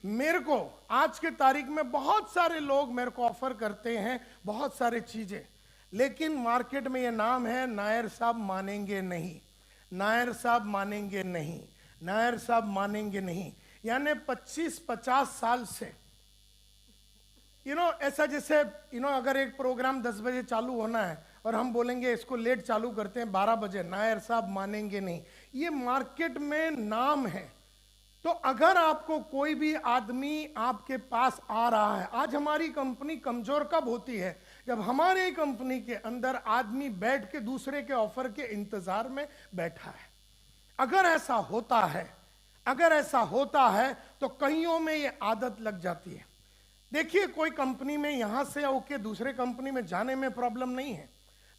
मेरे को आज के तारीख में बहुत सारे लोग मेरे को ऑफर करते हैं बहुत सारे चीजें, लेकिन मार्केट में ये नाम है नायर साहब मानेंगे नहीं, नायर साहब मानेंगे नहीं, नायर साहब मानेंगे नहीं। यानी 25-50 साल से ऐसा जैसे अगर एक प्रोग्राम 10 बजे चालू होना है और हम बोलेंगे इसको लेट चालू करते हैं 12 बजे, नायर साहब मानेंगे नहीं। ये मार्केट में नाम है। तो अगर आपको कोई भी आदमी आपके पास आ रहा है, आज हमारी कंपनी कमजोर कब होती है? जब हमारे कंपनी के अंदर आदमी बैठ के दूसरे के ऑफर के इंतजार में बैठा है। अगर ऐसा होता है तो कईयों में ये आदत लग जाती है। देखिए, कोई कंपनी में यहां से होके दूसरे कंपनी में जाने में प्रॉब्लम नहीं है,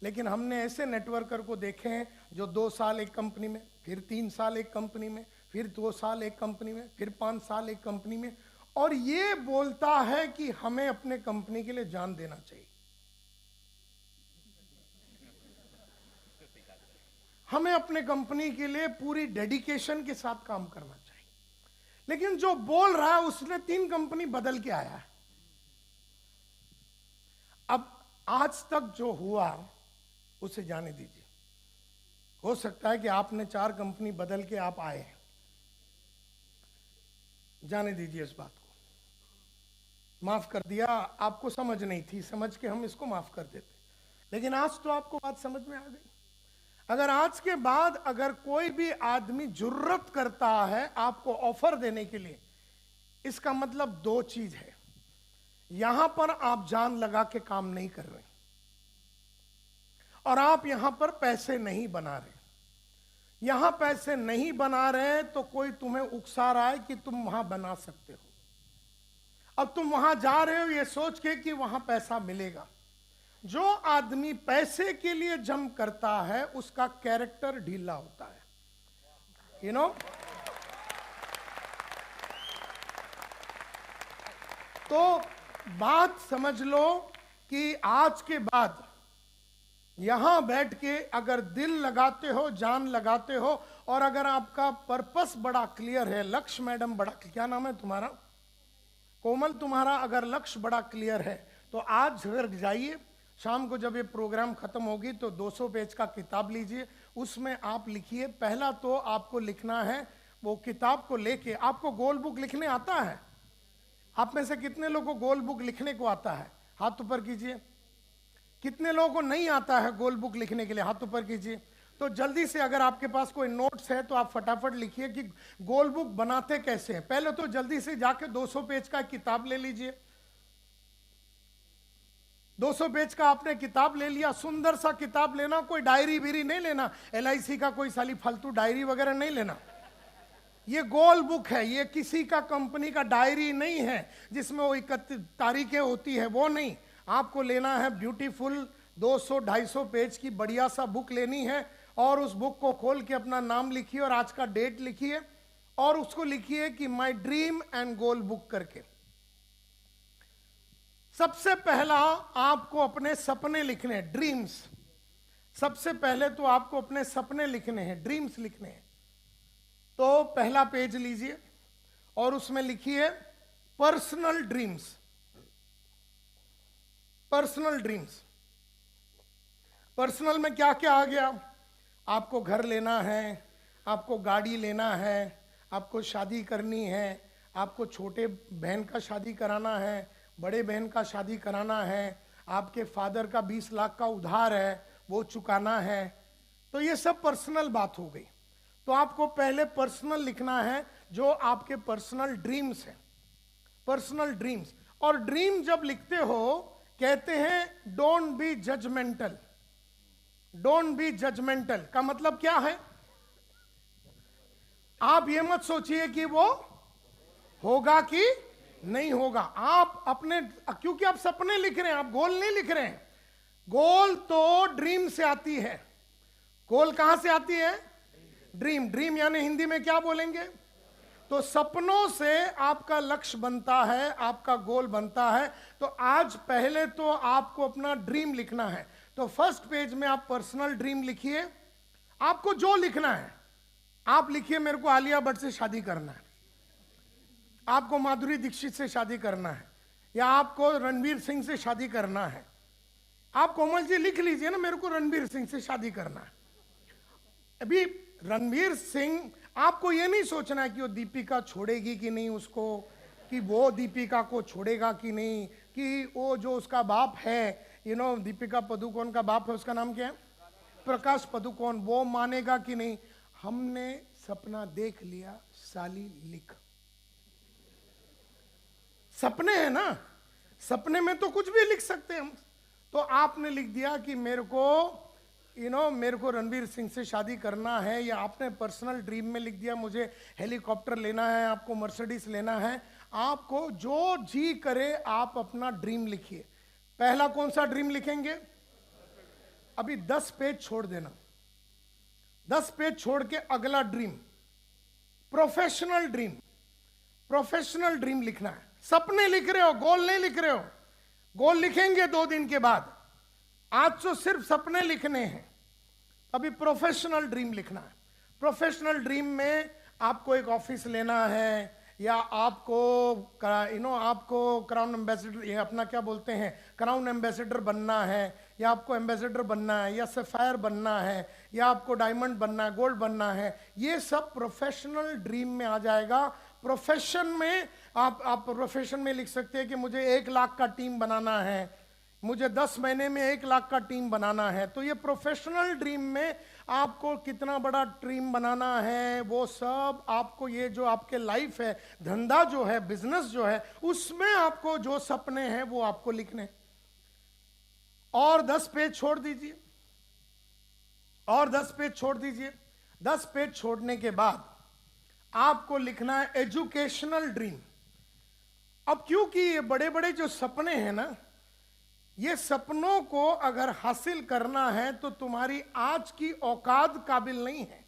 लेकिन हमने ऐसे नेटवर्कर को देखे हैं जो 2 साल एक कंपनी में, फिर 3 साल एक कंपनी में, फिर 2 साल एक कंपनी में, फिर 5 साल एक कंपनी में, और ये बोलता है कि हमें अपने कंपनी के लिए जान देना चाहिए, हमें अपने कंपनी के लिए पूरी डेडिकेशन के साथ काम करना चाहिए। लेकिन जो बोल रहा है उसने 3 कंपनी बदल के आया है। अब आज तक जो हुआ उसे जाने दीजिए। हो सकता है कि आपने 4 कंपनी बदल के आप आए हैं, जाने दीजिए इस बात को। माफ कर दिया, आपको समझ नहीं थी, समझ के हम इसको माफ कर देते, लेकिन आज तो आपको बात समझ में आ गई। अगर आज के बाद अगर कोई भी आदमी जुर्रत करता है आपको ऑफर देने के लिए, इसका मतलब 2 चीज है। यहां पर आप जान लगा के काम नहीं कर रहे और आप यहां पर पैसे नहीं बना रहे। यहां पैसे नहीं बना रहे तो कोई तुम्हें उकसा रहा है कि तुम वहां बना सकते हो। अब तुम वहां जा रहे हो ये सोच के कि वहां पैसा मिलेगा। जो आदमी पैसे के लिए जंप करता है उसका कैरेक्टर ढीला होता है, यू नो। तो बात समझ लो कि आज के बाद यहां बैठ के अगर दिल लगाते हो, जान लगाते हो, और अगर आपका पर्पस बड़ा क्लियर है, लक्ष्य मैडम बड़ा, क्या नाम है तुम्हारा? कोमल, तुम्हारा अगर लक्ष्य बड़ा क्लियर है तो आज घर जाइए, शाम को जब ये प्रोग्राम खत्म होगी तो 200 पेज का किताब लीजिए, उसमें आप लिखिए। पहला तो आपको लिखना है, वो किताब को लेके, आपको गोल बुक लिखने आता है? आप में से कितने लोगों को गोल बुक लिखने को आता है? हाथ ऊपर कीजिए। कितने लोगों को नहीं आता है गोल बुक लिखने के लिए? हाथ ऊपर कीजिए। तो जल्दी से अगर आपके पास कोई नोट्स है तो आप फटाफट लिखिए कि गोल बुक बनाते कैसे हैं। पहले तो जल्दी से जाके 200 पेज का किताब ले लीजिए। 200 पेज का आपने किताब ले लिया, सुंदर सा किताब लेना, कोई डायरी बीरी नहीं लेना, LIC का कोई साली फालतू डायरी वगैरह नहीं लेना। ये गोल बुक है, ये किसी का कंपनी का डायरी नहीं है जिसमें वो 31 तारीखें होती है, वो नहीं। आपको लेना है ब्यूटीफुल 200-250 पेज की बढ़िया सा बुक लेनी है, और उस बुक को खोल के अपना नाम लिखिए और आज का डेट लिखिए, और उसको लिखिए कि my dream and goal book करके। सबसे पहला आपको अपने सपने लिखने हैं, ड्रीम्स। सबसे पहले तो आपको अपने सपने लिखने हैं, ड्रीम्स लिखने हैं। तो पहला पेज लीजिए और उसमें लिखिए personal dreams. Personal dreams, personal में क्या क्या आ गया? आपको घर लेना है, आपको गाड़ी लेना है, आपको शादी करनी है, आपको छोटे बहन का शादी कराना है, बड़े बहन का शादी कराना है, आपके फादर का 20 लाख का उधार है वो चुकाना है। तो ये सब पर्सनल बात हो गई। तो आपको पहले पर्सनल लिखना है, जो आपके पर्सनल ड्रीम्स हैं, पर्सनल ड्रीम्स। और ड्रीम जब लिखते हो, कहते हैं don't be judgemental. Don't be judgemental का मतलब क्या है? आप ये मत सोचिए कि वो होगा कि नहीं होगा। आप अपने, क्योंकि आप सपने लिख रहे हैं, आप गोल नहीं लिख रहे हैं। गोल तो ड्रीम से आती है। गोल कहां से आती है? ड्रीम। ड्रीम यानी हिंदी में क्या बोलेंगे? तो सपनों से आपका लक्ष्य बनता है, आपका गोल बनता है। तो आज पहले तो आपको अपना ड्रीम लिखना है। तो फर्स्ट पेज में आप पर्सनल ड्रीम लिखिए। आपको जो लिखना है आप लिखिए। मेरे को आलिया भट्ट से शादी करना है, आपको माधुरी दीक्षित से शादी करना है, या आपको रणवीर सिंह से शादी करना है। आप कोमल जी लिख लीजिए ना, मेरे को रणवीर सिंह से शादी करना है। अभी रणवीर सिंह, आपको ये नहीं सोचना है कि वो दीपिका छोड़ेगी कि नहीं उसको, कि वो दीपिका को छोड़ेगा कि नहीं, कि वो जो उसका बाप है दीपिका पदुकोण का बाप है, उसका नाम क्या है? प्रकाश पदुकोण। वो मानेगा कि नहीं, हमने सपना देख लिया, साली लिख। सपने हैं ना, सपने में तो कुछ भी लिख सकते हैं हम। तो आपने लिख दिया कि मेरे को रणवीर सिंह से शादी करना है, या आपने पर्सनल ड्रीम में लिख दिया मुझे हेलीकॉप्टर लेना है, आपको मर्सिडीज लेना है। आपको जो जी करे आप अपना ड्रीम लिखिए। पहला कौन सा ड्रीम लिखेंगे? अभी 10 पेज छोड़ देना, 10 पेज छोड़ के अगला dream professional dream. Professional dream लिखना है। सपने लिख रहे हो, गोल नहीं लिख रहे हो। गोल लिखेंगे 2 दिन के बाद, आज तो सिर्फ सपने लिखने हैं। अभी प्रोफेशनल ड्रीम लिखना है। प्रोफेशनल ड्रीम में आपको एक ऑफिस लेना है, या आपको क्राउन एम्बेसडर, ये अपना क्या बोलते हैं, क्राउन एम्बेसडर बनना है, या आपको एम्बेसडर बनना है, या सफायर बनना है, या आपको डायमंड बनना है, गोल्ड बनना है। ये सब प्रोफेशनल ड्रीम में आ जाएगा। प्रोफेशन में आप प्रोफेशन में लिख सकते हैं कि मुझे 1 लाख का टीम बनाना है, मुझे 10 महीने में 1 लाख का टीम बनाना है। तो ये प्रोफेशनल ड्रीम में आपको कितना बड़ा टीम बनाना है, वो सब आपको, ये जो आपके लाइफ है, धंधा जो है, बिजनेस जो है, उसमें आपको जो सपने हैं वो आपको लिखने। और 10 पेज छोड़ दीजिए, और 10 पेज छोड़ दीजिए। 10 पेज छोड़ने के बाद आपको लिखना है एजुकेशनल ड्रीम। अब क्योंकि ये बड़े बड़े जो सपने हैं ना, ये सपनों को अगर हासिल करना है तो तुम्हारी आज की औकात काबिल नहीं है,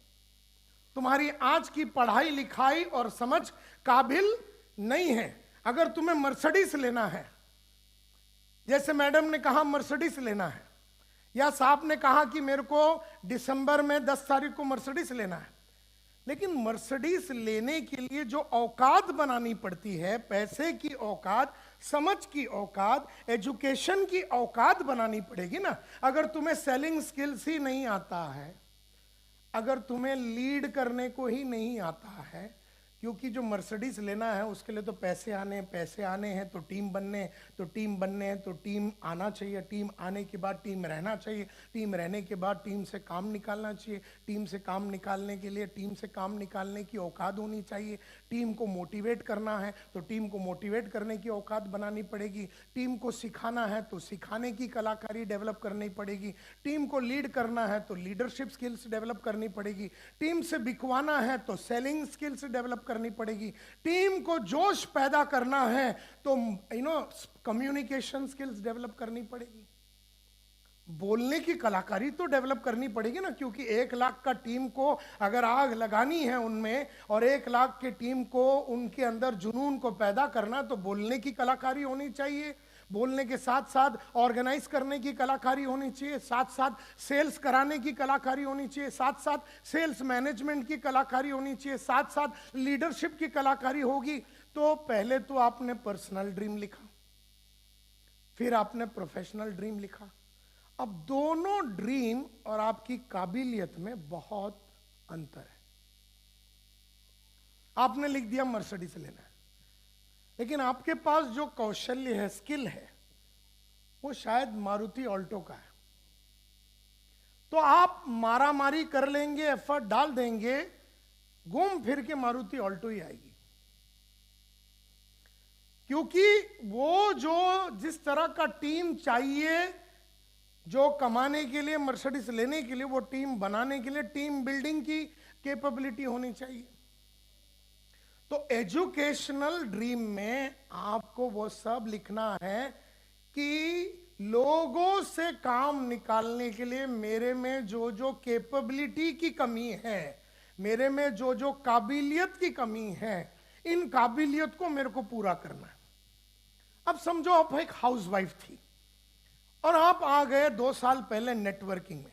तुम्हारी आज की पढ़ाई लिखाई और समझ काबिल नहीं है। अगर तुम्हें मर्सिडीज लेना है, जैसे मैडम ने कहा मर्सिडीज लेना है, या साहब ने कहा कि मेरे को दिसंबर में 10 तारीख को मर्सिडीज लेना है, लेकिन मर्सिडीज लेने के लिए जो औकात बनानी पड़ती है, पैसे की औकात, समझ की औकात, एजुकेशन की औकात बनानी पड़ेगी ना। अगर तुम्हें सेलिंग स्किल्स ही नहीं आता है, अगर तुम्हें लीड करने को ही नहीं आता है, क्योंकि जो मर्सिडीज लेना है उसके लिए तो पैसे आने हैं, तो टीम बनने हैं, तो टीम आना चाहिए, टीम आने के बाद टीम रहना चाहिए, टीम रहने के बाद टीम से काम निकालना चाहिए, टीम से काम निकालने के लिए टीम से काम निकालने की औकात होनी चाहिए, टीम को मोटिवेट करना है तो टीम को मोटिवेट करने की औकात बनानी पड़ेगी, टीम को सिखाना है तो सिखाने की कलाकारी डेवलप करनी पड़ेगी, टीम को लीड करना है तो लीडरशिप स्किल्स डेवलप करनी पड़ेगी, टीम से बिकवाना है तो सेलिंग स्किल्स डेवलप करनी पड़ेगी, टीम को जोश पैदा करना है तो कम्युनिकेशन स्किल्स डेवलप करनी पड़ेगी, बोलने की कलाकारी तो डेवलप करनी पड़ेगी ना। क्योंकि 1 लाख का टीम को अगर आग लगानी है उनमें, और 1 लाख के टीम को उनके अंदर जुनून को पैदा करना, तो बोलने की कलाकारी होनी चाहिए, बोलने के साथ साथ ऑर्गेनाइज करने की कलाकारी होनी चाहिए, साथ साथ सेल्स कराने की कलाकारी होनी चाहिए, साथ साथ सेल्स मैनेजमेंट की कलाकारी होनी चाहिए, साथ साथ लीडरशिप की कलाकारी होगी। तो पहले तो आपने पर्सनल ड्रीम लिखा, फिर आपने प्रोफेशनल ड्रीम लिखा। अब दोनों ड्रीम और आपकी काबिलियत में बहुत अंतर है। आपने लिख दिया मर्सिडीज लेना है, लेकिन आपके पास जो कौशल्य है, स्किल है, वो शायद मारुति ऑल्टो का है। तो आप मारामारी कर लेंगे, एफर्ट डाल देंगे, घूम फिर के मारुति ऑल्टो ही आएगी। क्योंकि वो जो जिस तरह का टीम चाहिए, जो कमाने के लिए, मर्सिडीज लेने के लिए, वो टीम बनाने के लिए टीम बिल्डिंग की कैपेबिलिटी होनी चाहिए। तो एजुकेशनल ड्रीम में आपको वो सब लिखना है कि लोगों से काम निकालने के लिए मेरे में जो जो कैपेबिलिटी की कमी है, मेरे में जो जो काबिलियत की कमी है, इन काबिलियत को मेरे को पूरा करना है। अब समझो आप एक हाउसवाइफ थी और आप आ गए 2 साल पहले नेटवर्किंग में।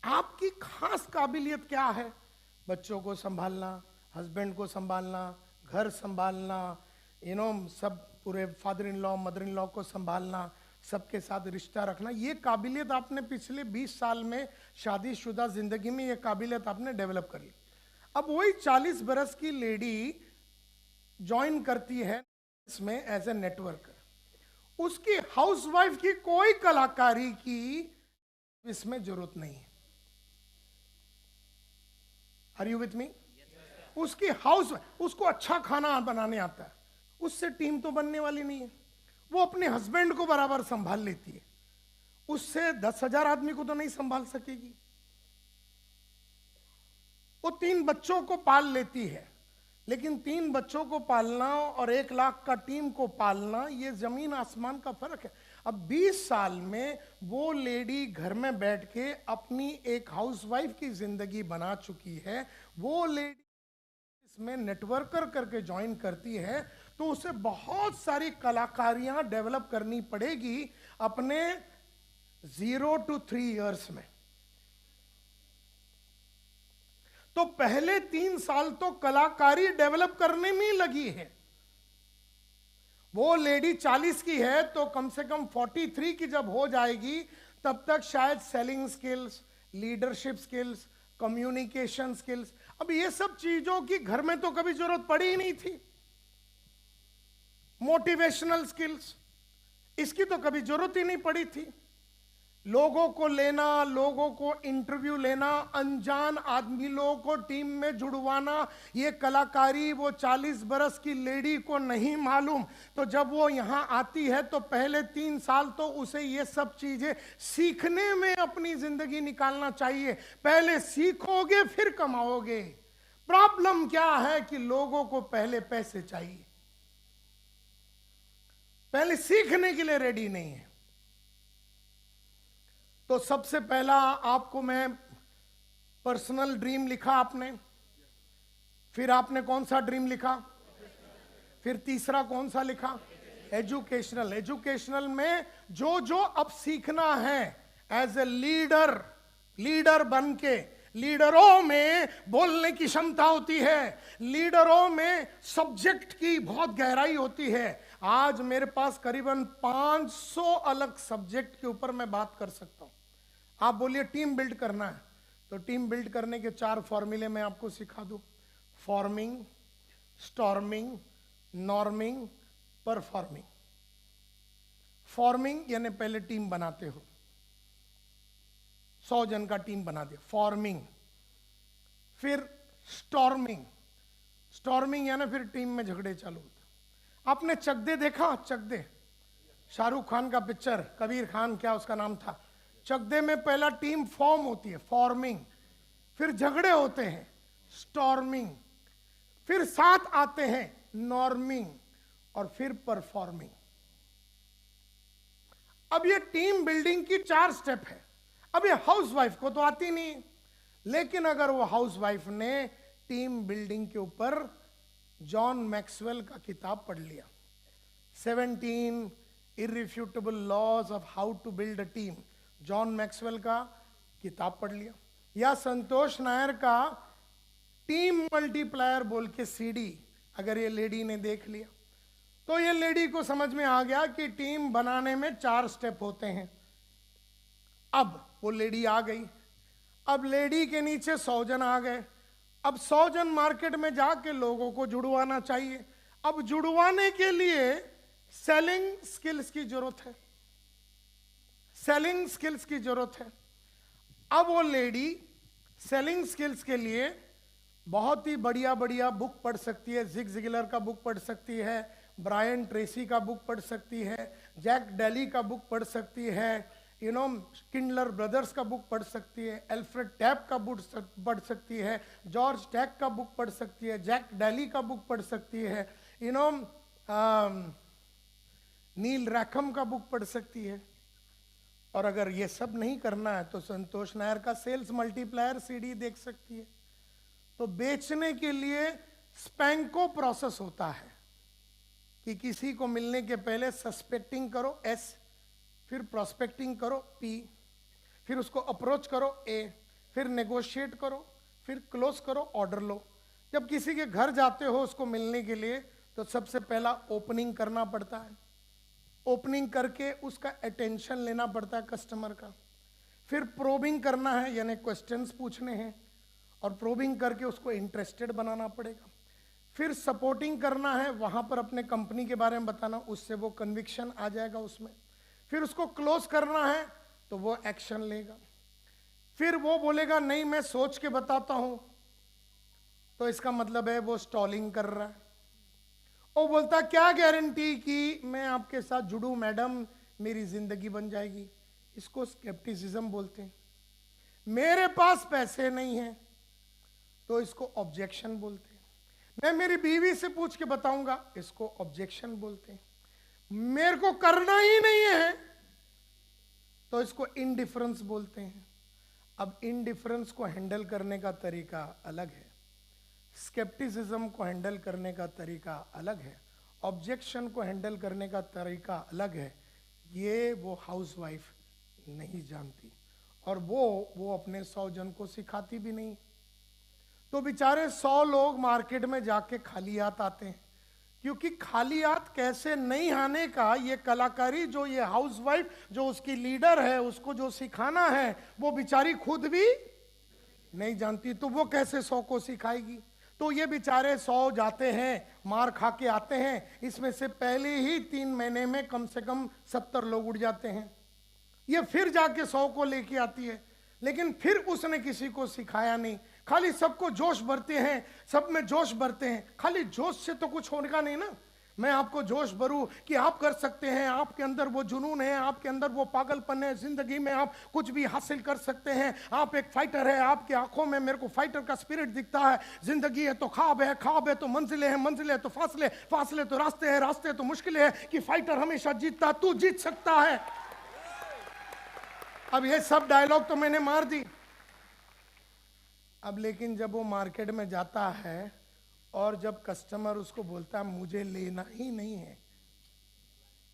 आपकी खास काबिलियत क्या है? बच्चों को संभालना, हस्बैंड को संभालना, घर संभालना, सब पूरे father in law, mother in law को संभालना, सबके साथ रिश्ता रखना। ये काबिलियत आपने पिछले 20 साल में शादीशुदा जिंदगी में ये काबिलियत आपने डेवलप कर ली। अब वही 40 बरस की लेडी ज्वाइन करती है इसमें एज ए नेटवर्कर। उसकी हाउसवाइफ की कोई कलाकारी की इसमें जरूरत नहीं है। Are you with me? उसकी हाउस, उसको अच्छा खाना बनाने आता है, उससे टीम तो बनने वाली नहीं है। वो अपने हस्बैंड को बराबर संभाल लेती है, उससे 10,000 आदमी को तो नहीं संभाल सकेगी। वो 3 बच्चों को पाल लेती है, लेकिन 3 बच्चों को पालना और 1 लाख का टीम को पालना, ये जमीन आसमान का फर्क है। अब 20 साल में वो लेडी घर में बैठ के अपनी एक हाउसवाइफ की जिंदगी बना चुकी है। वो लेडी इसमें नेटवर्कर करके ज्वाइन करती है तो उसे बहुत सारी कलाकारियां डेवलप करनी पड़ेगी अपने 0 to 3 इयर्स में। तो पहले 3 साल तो कलाकारी डेवलप करने में ही लगी है। वो लेडी 40 की है तो कम से कम 43 की जब हो जाएगी तब तक शायद selling skills, leadership skills, communication skills, अब ये सब चीजों की घर में तो कभी जरूरत पड़ी ही नहीं थी। मोटिवेशनल स्किल्स, इसकी तो कभी जरूरत ही नहीं पड़ी थी। लोगों को लेना, लोगों को इंटरव्यू लेना, अनजान आदमी लोगों को टीम में जुड़वाना, ये कलाकारी वो 40 बरस की लेडी को नहीं मालूम। तो जब वो यहां आती है तो पहले 3 साल तो उसे ये सब चीजें सीखने में अपनी जिंदगी निकालना चाहिए। पहले सीखोगे फिर कमाओगे। प्रॉब्लम क्या है कि लोगों को पहले पैसे चाहिए, पहले सीखने के लिए रेडी नहीं है। तो सबसे पहला आपको मैं पर्सनल ड्रीम लिखा आपने, फिर आपने कौन सा ड्रीम लिखा, फिर तीसरा कौन सा लिखा, एजुकेशनल। एजुकेशनल में जो जो अब सीखना है एज ए लीडर बन के, लीडरों में बोलने की क्षमता होती है, लीडरों में सब्जेक्ट की बहुत गहराई होती है। आज मेरे पास करीबन 500 अलग सब्जेक्ट के ऊपर मैं बात कर सकता हूं। आप बोलिए टीम बिल्ड करना है तो टीम बिल्ड करने के 4 फॉर्मूले मैं आपको सिखा दूं। Forming, storming, norming, performing. Forming यानी पहले टीम बनाते हो, 100 जन का टीम बना दिया, फॉर्मिंग। फिर स्टॉर्मिंग यानी फिर टीम में झगड़े चालू होते। आपने चक दे देखा? चक दे, शाहरुख खान का पिक्चर, कबीर खान क्या उसका नाम था। चक दे में पहला टीम फॉर्म होती है, फॉर्मिंग, फिर झगड़े होते हैं, स्टॉर्मिंग, फिर साथ आते हैं, नॉर्मिंग, और फिर परफॉर्मिंग। अब ये टीम बिल्डिंग की 4 स्टेप है। अब ये हाउसवाइफ को तो आती नहीं, लेकिन अगर वो हाउसवाइफ ने टीम बिल्डिंग के ऊपर जॉन मैक्सवेल का किताब पढ़ लिया, 17 irrefutable laws of how to build a team, John Maxwell का किताब पढ़ लिया, या संतोष नायर का टीम मल्टीप्लायर बोल के सीडी अगर ये लेडी ने देख लिया, तो ये लेडी को समझ में आ गया कि टीम बनाने में 4 स्टेप होते हैं। अब वो लेडी आ गई, अब लेडी के नीचे 100 जन आ गए। अब 100 जन मार्केट में जाके लोगों को जुड़वाना चाहिए। अब जुड़वाने के लिए सेलिंग स्किल्स की जरूरत है, सेलिंग स्किल्स की जरूरत है। अब वो लेडी सेलिंग स्किल्स के लिए बहुत ही बढ़िया बढ़िया बुक पढ़ सकती है। जिग जिगलर का बुक पढ़ सकती है, ब्रायन ट्रेसी का बुक पढ़ सकती है, जैक डेली का बुक पढ़ सकती है, किंडलर ब्रदर्स का बुक पढ़ सकती है, एल्फ्रेड टैप का बुक पढ़ सकती है, जॉर्ज टैक का बुक पढ़ सकती है, जैक डेली का बुक पढ़ सकती है, नील रैकम का बुक पढ़ सकती है। और अगर ये सब नहीं करना है तो संतोष नायर का सेल्स मल्टीप्लायर सीडी देख सकती है। तो बेचने के लिए स्पैंको प्रोसेस होता है कि किसी को मिलने के पहले सस्पेक्टिंग करो, एस, फिर प्रोस्पेक्टिंग करो, पी, फिर उसको अप्रोच करो, ए, फिर नेगोशिएट करो, फिर क्लोज करो, ऑर्डर लो। जब किसी के घर जाते हो उसको मिलने के लिए तो सबसे पहला ओपनिंग करना पड़ता है, ओपनिंग करके उसका अटेंशन लेना पड़ता है कस्टमर का। फिर प्रोबिंग करना है, यानी क्वेश्चंस पूछने हैं, और प्रोबिंग करके उसको इंटरेस्टेड बनाना पड़ेगा। फिर सपोर्टिंग करना है, वहां पर अपने कंपनी के बारे में बताना, उससे वो कन्विक्शन आ जाएगा उसमें। फिर उसको क्लोज करना है तो वो एक्शन लेगा। फिर वो बोलेगा नहीं मैं सोच के बताता हूं, तो इसका मतलब है वो स्टॉलिंग कर रहा है। वो बोलता क्या गारंटी कि मैं आपके साथ जुड़ूं मैडम, मेरी जिंदगी बन जाएगी। इसको स्केप्टिसिज्म बोलते हैं। मेरे पास पैसे नहीं हैं, तो इसको ऑब्जेक्शन बोलते हैं। मैं मेरी बीवी से पूछ के बताऊंगा, इसको ऑब्जेक्शन बोलते हैं। मेरे को करना ही नहीं है, तो इसको इनडिफरेंस बोलते हैं। अब इनडिफरेंस को हैंडल करने का तरीका अलग है, स्केप्टिसिज्म को हैंडल करने का तरीका अलग है, ऑब्जेक्शन को हैंडल करने का तरीका अलग है। ये वो हाउसवाइफ नहीं जानती, और वो अपने 100 जन को सिखाती भी नहीं। तो बेचारे 100 लोग मार्केट में जाके खाली हाथ आते हैं, क्योंकि खाली हाथ कैसे नहीं आने का ये कलाकारी जो ये हाउसवाइफ जो उसकी लीडर है उसको जो सिखाना है वो बेचारी खुद भी नहीं जानती, तो वो कैसे 100 को सिखाएगी। तो ये बेचारे 100 जाते हैं, मार खा के आते हैं, इसमें से पहले ही 3 महीने में कम से कम 70 लोग उड़ जाते हैं। ये फिर जाके 100 को लेके आती है, लेकिन फिर उसने किसी को सिखाया नहीं, खाली सबको जोश भरते हैं, सब में जोश भरते हैं। खाली जोश से तो कुछ होने का नहीं ना। मैं आपको जोश भरूं कि आप कर सकते हैं, आपके अंदर वो जुनून है, आपके अंदर वो पागलपन है, जिंदगी में आप कुछ भी हासिल कर सकते हैं, आप एक फाइटर है, आपकी आंखों में मेरे को फाइटर का स्पिरिट दिखता है। जिंदगी है तो ख्वाब है तो मंजिलें हैं, मंजिलें है तो फासले, फासले तो रास्ते हैं, रास्ते तो मुश्किलें हैं, कि फाइटर हमेशा जीतता, तू जीत सकता है। अब ये सब डायलॉग तो मैंने मार दी। अब लेकिन जब वो मार्केट में जाता है और जब कस्टमर उसको बोलता है मुझे लेना ही नहीं है,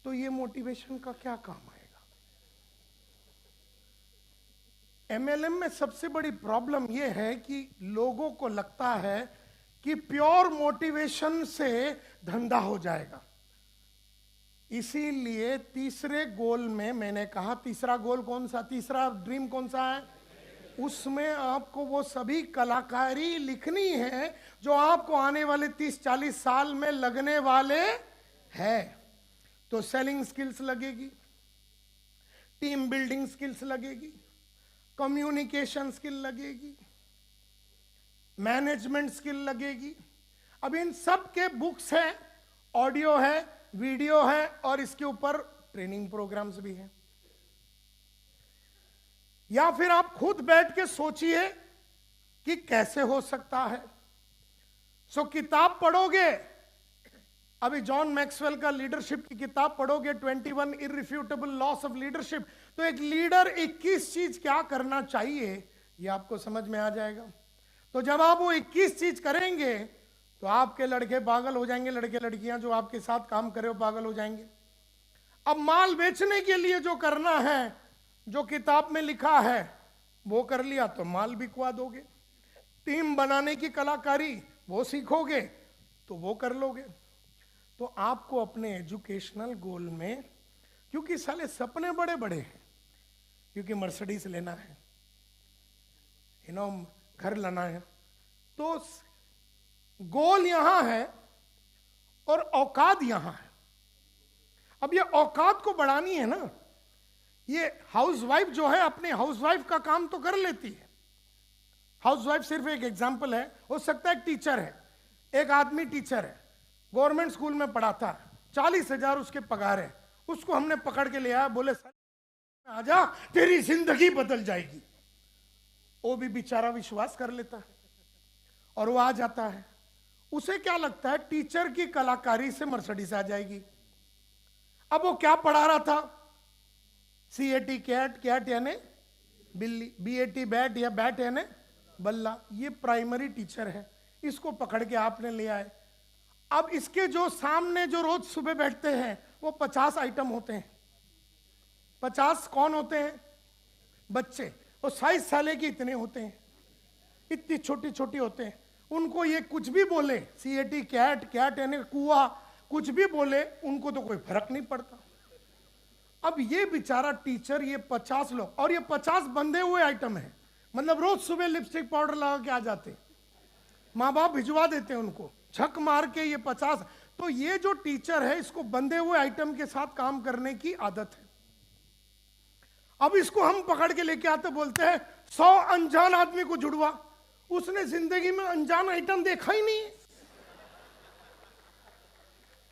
तो ये मोटिवेशन का क्या काम आएगा। एमएलएम में सबसे बड़ी प्रॉब्लम ये है कि लोगों को लगता है कि प्योर मोटिवेशन से धंधा हो जाएगा। इसीलिए तीसरे गोल में मैंने कहा, तीसरा गोल कौन सा, तीसरा ड्रीम कौन सा है, उसमें आपको वो सभी कलाकारी लिखनी है जो आपको आने वाले 30-40 साल में लगने वाले हैं। तो सेलिंग स्किल्स लगेगी, टीम बिल्डिंग स्किल्स लगेगी, कम्युनिकेशन स्किल लगेगी, मैनेजमेंट स्किल लगेगी। अब इन सब के बुक्स हैं, ऑडियो है, वीडियो है, और इसके ऊपर ट्रेनिंग प्रोग्राम्स भी हैं। या फिर आप खुद बैठ के सोचिए कि कैसे हो सकता है। सो किताब पढ़ोगे, अभी जॉन मैक्सवेल का लीडरशिप की किताब पढ़ोगे, 21 इररिफ्यूटेबल लॉस ऑफ लीडरशिप, तो एक लीडर 21 चीज क्या करना चाहिए ये आपको समझ में आ जाएगा। तो जब आप वो 21 चीज करेंगे तो आपके लड़के पागल हो जाएंगे, लड़के लड़कियां जो आपके साथ काम करे वो पागल हो जाएंगे। अब माल बेचने के लिए जो करना है, जो किताब में लिखा है वो कर लिया तो माल बिकवा दोगे। टीम बनाने की कलाकारी वो सीखोगे तो वो कर लोगे। तो आपको अपने एजुकेशनल गोल में, क्योंकि साले सपने बड़े बड़े हैं, क्योंकि मर्सिडीज लेना है, घर लाना है, तो गोल यहां है और औकात यहां है। अब ये औकात को बढ़ानी है ना। ये हाउसवाइफ जो है अपने हाउसवाइफ का काम तो कर लेती है। हाउसवाइफ सिर्फ एक एग्जांपल है, हो सकता है एक टीचर है, एक आदमी टीचर है, गवर्नमेंट स्कूल में पढ़ाता है, 40,000 उसके पगार है, उसको हमने पकड़ के ले आया, बोले सर आजा तेरी जिंदगी बदल जाएगी। वो भी बेचारा विश्वास कर लेता है और वो आ जाता है। उसे क्या लगता है टीचर की कलाकारी से मर्सिडीज आ जाएगी। अब वो क्या पढ़ा रहा था, CAT कैट, कैट यानी बिल्ली, BAT बैट या बैट यानी बल्ला, ये प्राइमरी टीचर है। इसको पकड़ के आपने ले आए। अब इसके जो सामने जो रोज सुबह बैठते हैं वो 50 आइटम होते हैं। 50 कौन होते हैं, बच्चे, वो 22 साल के इतने होते हैं, इतनी छोटी छोटी होते हैं। उनको ये कुछ भी बोले, CAT कैट, कैट यानी कुआ, कुछ भी बोले उनको तो कोई फर्क नहीं पड़ता। अब ये बेचारा टीचर, ये 50 लोग, और ये 50 बंधे हुए आइटम है, मतलब रोज सुबह लिपस्टिक पाउडर लगा के आ जाते, माँ बाप भिजवा देते हैं उनको, झक मार के ये 50। तो ये जो टीचर है इसको बंधे हुए आइटम के साथ काम करने की आदत है। अब इसको हम पकड़ के लेके आते, बोलते हैं 100 अनजान आदमी को जुड़वा, उसने जिंदगी में अनजान आइटम देखा ही नहीं।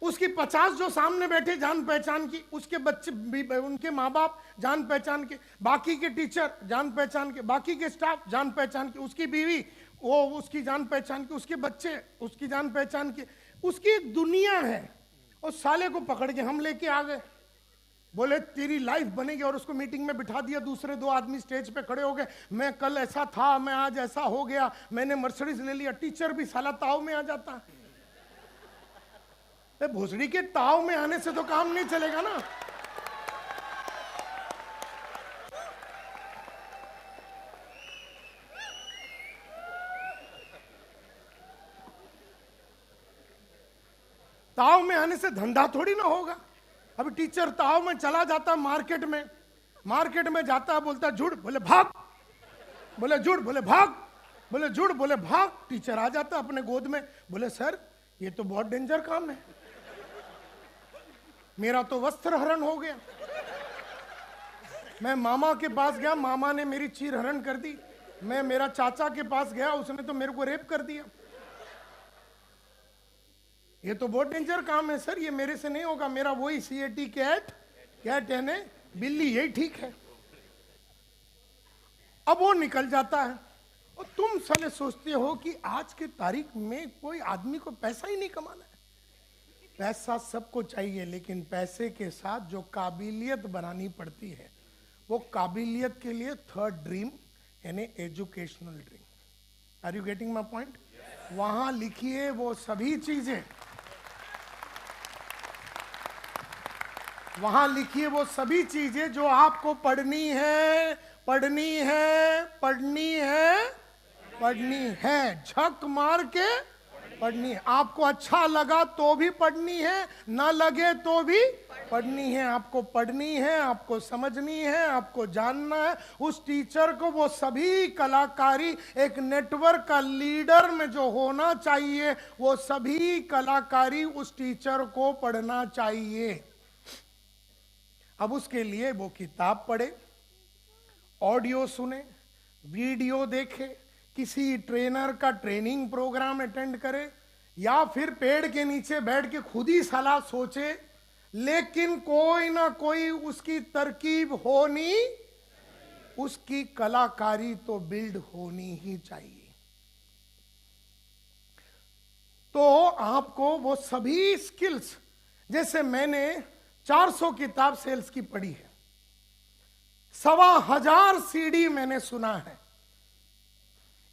उसकी 50 जो सामने बैठे जान पहचान की, उसके बच्चे, उनके माँ बाप जान पहचान के, बाकी के टीचर जान पहचान के, बाकी के स्टाफ जान पहचान के, उसकी बीवी वो उसकी जान पहचान के, उसके बच्चे उसकी जान पहचान के, उसकी एक दुनिया है। और साले को पकड़ के हम लेके आ गए, बोले तेरी लाइफ बनेगी। और उसको मीटिंग में बिठा दिया, दूसरे 2 आदमी स्टेज पे खड़े हो गए, मैं कल ऐसा था, मैं आज ऐसा हो गया, मैंने मर्सिडीज ले लिया। टीचर भी साला ताव में आ जाता है। भोसड़ी के ताव में आने से तो काम नहीं चलेगा ना। ताव में आने से धंधा थोड़ी ना होगा। अभी टीचर ताव में चला जाता मार्केट में जाता है, बोलता जुड़, बोले भाग, बोले जुड़, बोले भाग, बोले जुड़, बोले भाग। टीचर आ जाता अपने गोद में, बोले सर ये तो बहुत डेंजर काम है, मेरा तो वस्त्र हरण हो गया। मैं मामा के पास गया, मामा ने मेरी चीर हरण कर दी। मैं मेरा चाचा के पास गया, उसने तो मेरे को रेप कर दिया। ये तो बहुत डेंजर काम है सर, ये मेरे से नहीं होगा, मेरा वही CAT कैट है ने बिल्ली, यही ठीक है। अब वो निकल जाता है और तुम साले सोचते हो कि आज के तारीख में कोई आदमी को पैसा ही नहीं कमाना है। पैसा सबको चाहिए, लेकिन पैसे के साथ जो काबिलियत बनानी पड़ती है, वो काबिलियत के लिए 3rd ड्रीम यानी educational dream. Are you getting my point? वहां लिखिए वो सभी चीजें, वहां लिखिए वो सभी चीजें जो आपको पढ़नी है, पढ़नी है, पढ़नी है, पढ़नी है, झक मार के पढ़नी है। आपको अच्छा लगा तो भी पढ़नी है, ना लगे तो भी पढ़नी है। आपको पढ़नी है, आपको समझनी है, आपको जानना है। उस टीचर को वो सभी कलाकारी, एक नेटवर्क का लीडर में जो होना चाहिए, वो सभी कलाकारी उस टीचर को पढ़ना चाहिए। अब उसके लिए वो किताब पढ़े, ऑडियो सुने, वीडियो देखे, किसी ट्रेनर का ट्रेनिंग प्रोग्राम अटेंड करे, या फिर पेड़ के नीचे बैठ के खुद ही सलाह सोचे, लेकिन कोई ना कोई उसकी तरकीब होनी, उसकी कलाकारी तो बिल्ड होनी ही चाहिए। तो आपको वो सभी स्किल्स, जैसे मैंने 400 किताब सेल्स की पढ़ी है, 1500 CD मैंने सुना है,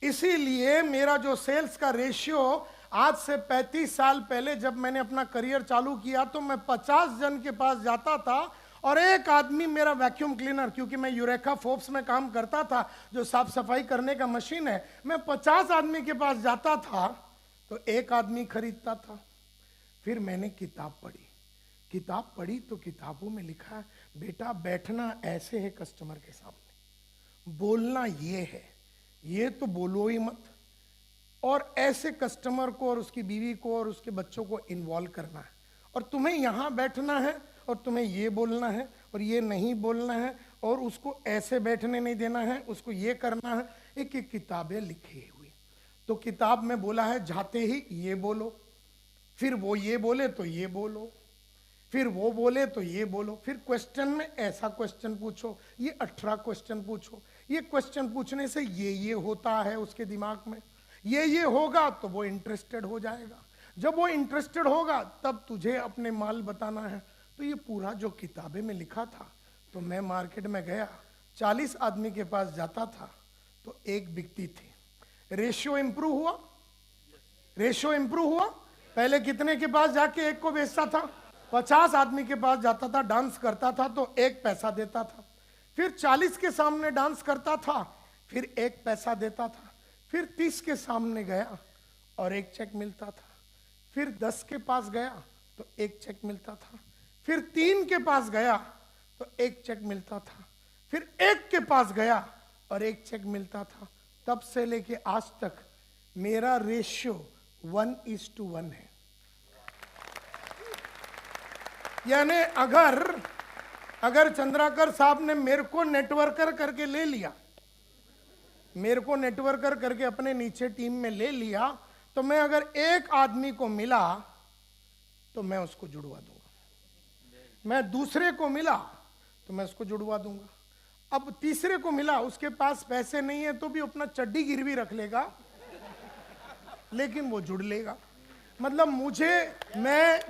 इसीलिए मेरा जो सेल्स का रेशियो आज से 35 साल पहले जब मैंने अपना करियर चालू किया तो मैं 50 जन के पास जाता था और एक आदमी मेरा वैक्यूम क्लीनर, क्योंकि मैं यूरेका फोर्ब्स में काम करता था जो साफ सफाई करने का मशीन है, मैं 50 आदमी के पास जाता था तो एक आदमी खरीदता था। फिर मैंने किताब पढ़ी तो किताबों में लिखा है बेटा बैठना ऐसे है कस्टमर के सामने, बोलना ये है, ये तो बोलो ही मत, और ऐसे कस्टमर को और उसकी बीवी को और उसके बच्चों को इन्वॉल्व करना है, और तुम्हें यहाँ बैठना है और तुम्हें ये बोलना है और ये नहीं बोलना है, और उसको ऐसे बैठने नहीं देना है, उसको ये करना है। एक एक किताबें लिखी हुई। तो किताब में बोला है जाते ही ये बोलो, फिर वो ये बोले तो ये बोलो, फिर वो बोले तो ये बोलो, फिर क्वेश्चन में ऐसा क्वेश्चन पूछो, ये 18 क्वेश्चन पूछो, ये क्वेश्चन पूछने से ये होता है उसके दिमाग में, ये होगा तो वो इंटरेस्टेड हो जाएगा, जब वो इंटरेस्टेड होगा तब तुझे अपने माल बताना है। तो ये पूरा जो किताबें में लिखा था, तो मैं मार्केट में गया, 40 आदमी के पास जाता था तो एक बिकती थी। रेशियो इंप्रूव हुआ, रेशियो इंप्रूव हुआ। पहले कितने के पास जाके एक को बेचता था? 50 आदमी के पास जाता था, डांस करता था तो 1 पैसा देता था, फिर 40 के सामने डांस करता था, फिर 1 पैसा देता था, फिर 30 के सामने गया और 1 चेक मिलता था, फिर 10 के पास गया तो 1 चेक मिलता था, फिर 3 के पास गया तो 1 चेक मिलता था, फिर 1 के पास गया और 1 चेक मिलता था। तब से लेके आज तक मेरा रेशियो 1:1 है। यानी अगर चंद्राकर साहब ने मेरे को नेटवर्कर करके ले लिया, मेरे को नेटवर्कर करके अपने नीचे टीम में ले लिया, तो मैं अगर एक आदमी को मिला तो मैं उसको जुड़वा दूंगा, मैं दूसरे को मिला तो मैं उसको जुड़वा दूंगा, अब तीसरे को मिला, उसके पास पैसे नहीं है तो भी अपना चड्डी गिरवी रख लेगा, लेकिन वो जुड़ लेगा। मतलब मुझे मैं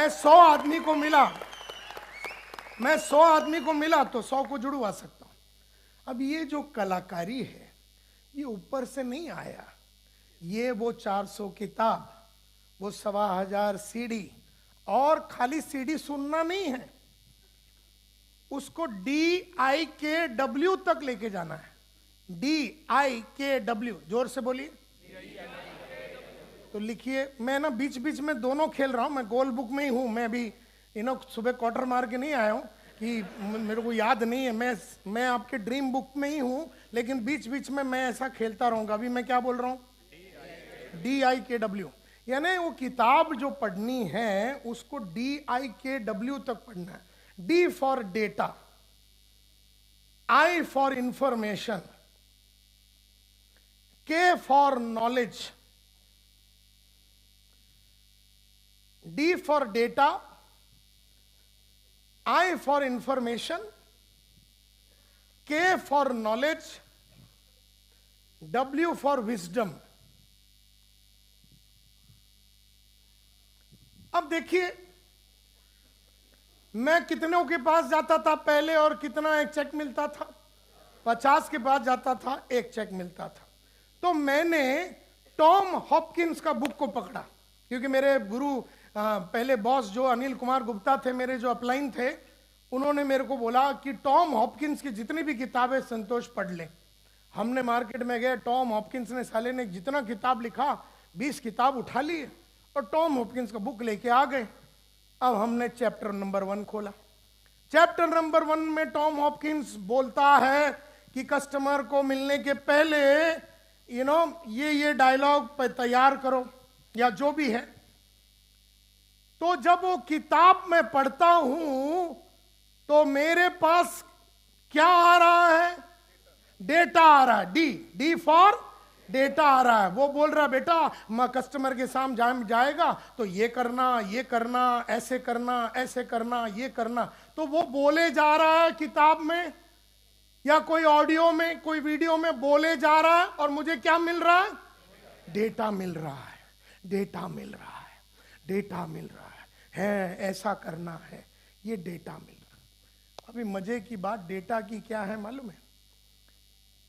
100 आदमी को मिला, मैं 100 आदमी को मिला तो 100 को जुड़वा सकता हूं। अब ये जो कलाकारी है ये ऊपर से नहीं आया, ये वो 400 किताब, वो 1500 सीडी, और खाली सीडी सुनना नहीं है, उसको DIKW तक लेके जाना है। DIKW, जोर से बोलिए। तो लिखिए, मैं ना बीच बीच में दोनों खेल रहा हूं, मैं गोल बुक में ही हूं, मैं भी सुबह क्वार्टर मार के नहीं आया हूं कि मेरे को याद नहीं है, मैं आपके ड्रीम बुक में ही हूं, लेकिन बीच बीच में मैं ऐसा खेलता रहूंगा। अभी मैं क्या बोल रहा हूं? DIKW, यानी वो किताब जो पढ़नी है उसको DIKW तक पढ़ना है। D for data, I for information, K for knowledge, D for data, I for information, K for knowledge, W for wisdom. अब देखिए, मैं कितनों के पास जाता था पहले और कितना एक चेक मिलता था? 50 के पास जाता था, एक चेक मिलता था। तो मैंने टॉम हॉपकिंस का बुक को पकड़ा, क्योंकि मेरे गुरु पहले बॉस जो अनिल कुमार गुप्ता थे, मेरे जो अपलाइन थे, उन्होंने मेरे को बोला कि टॉम हॉपकिंस की जितनी भी किताबें संतोष पढ़ ले। हमने मार्केट में गए, टॉम हॉपकिंस ने साले ने जितना किताब लिखा 20 किताब उठा लिए और टॉम हॉपकिंस का बुक लेके आ गए। अब हमने चैप्टर नंबर 1 खोला। चैप्टर नंबर 1 में टॉम हॉपकिंस बोलता है कि कस्टमर को मिलने के पहले ये डायलॉग तैयार करो या जो भी है। तो जब वो किताब मैं पढ़ता हूं तो मेरे पास क्या आ रहा है? डेटा आ रहा है। डी फॉर डेटा आ रहा है। वो बोल रहा, बेटा मैं कस्टमर के सामने जाएगा तो ये करना, ऐसे करना, ये करना। तो वो बोले जा रहा है किताब में या कोई ऑडियो में, कोई वीडियो में बोले जा रहा है, और मुझे क्या मिल रहा है? डेटा मिल रहा है, डेटा मिल रहा है, डेटा मिल रहा है, ऐसा करना है, ये डेटा मिल रहा है। अभी मजे की बात डेटा की क्या है मालूम है?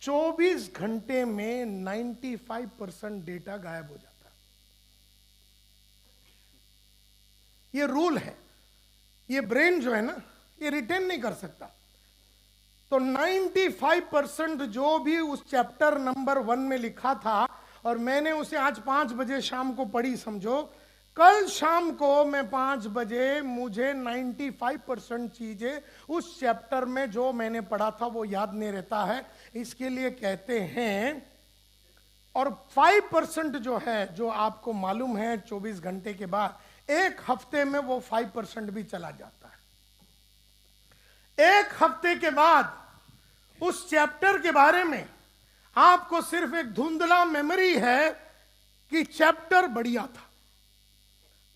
24 घंटे में 95% डेटा गायब हो जाता है। ये रूल है, ये ब्रेन जो है ना, ये रिटेन नहीं कर सकता। तो 95% जो भी उस चैप्टर नंबर 1 में लिखा था, और मैंने उसे आज 5 बजे शाम को पढ़ी, समझो कल शाम को मैं 5 बजे मुझे 95% चीजें उस चैप्टर में जो मैंने पढ़ा था वो याद नहीं रहता है। इसके लिए कहते हैं, और 5% जो है, जो आपको मालूम है 24 घंटे के बाद, एक हफ्ते में वो 5% भी चला जाता है। एक हफ्ते के बाद उस चैप्टर के बारे में आपको सिर्फ एक धुंधला मेमोरी है कि चैप्टर बढ़िया था।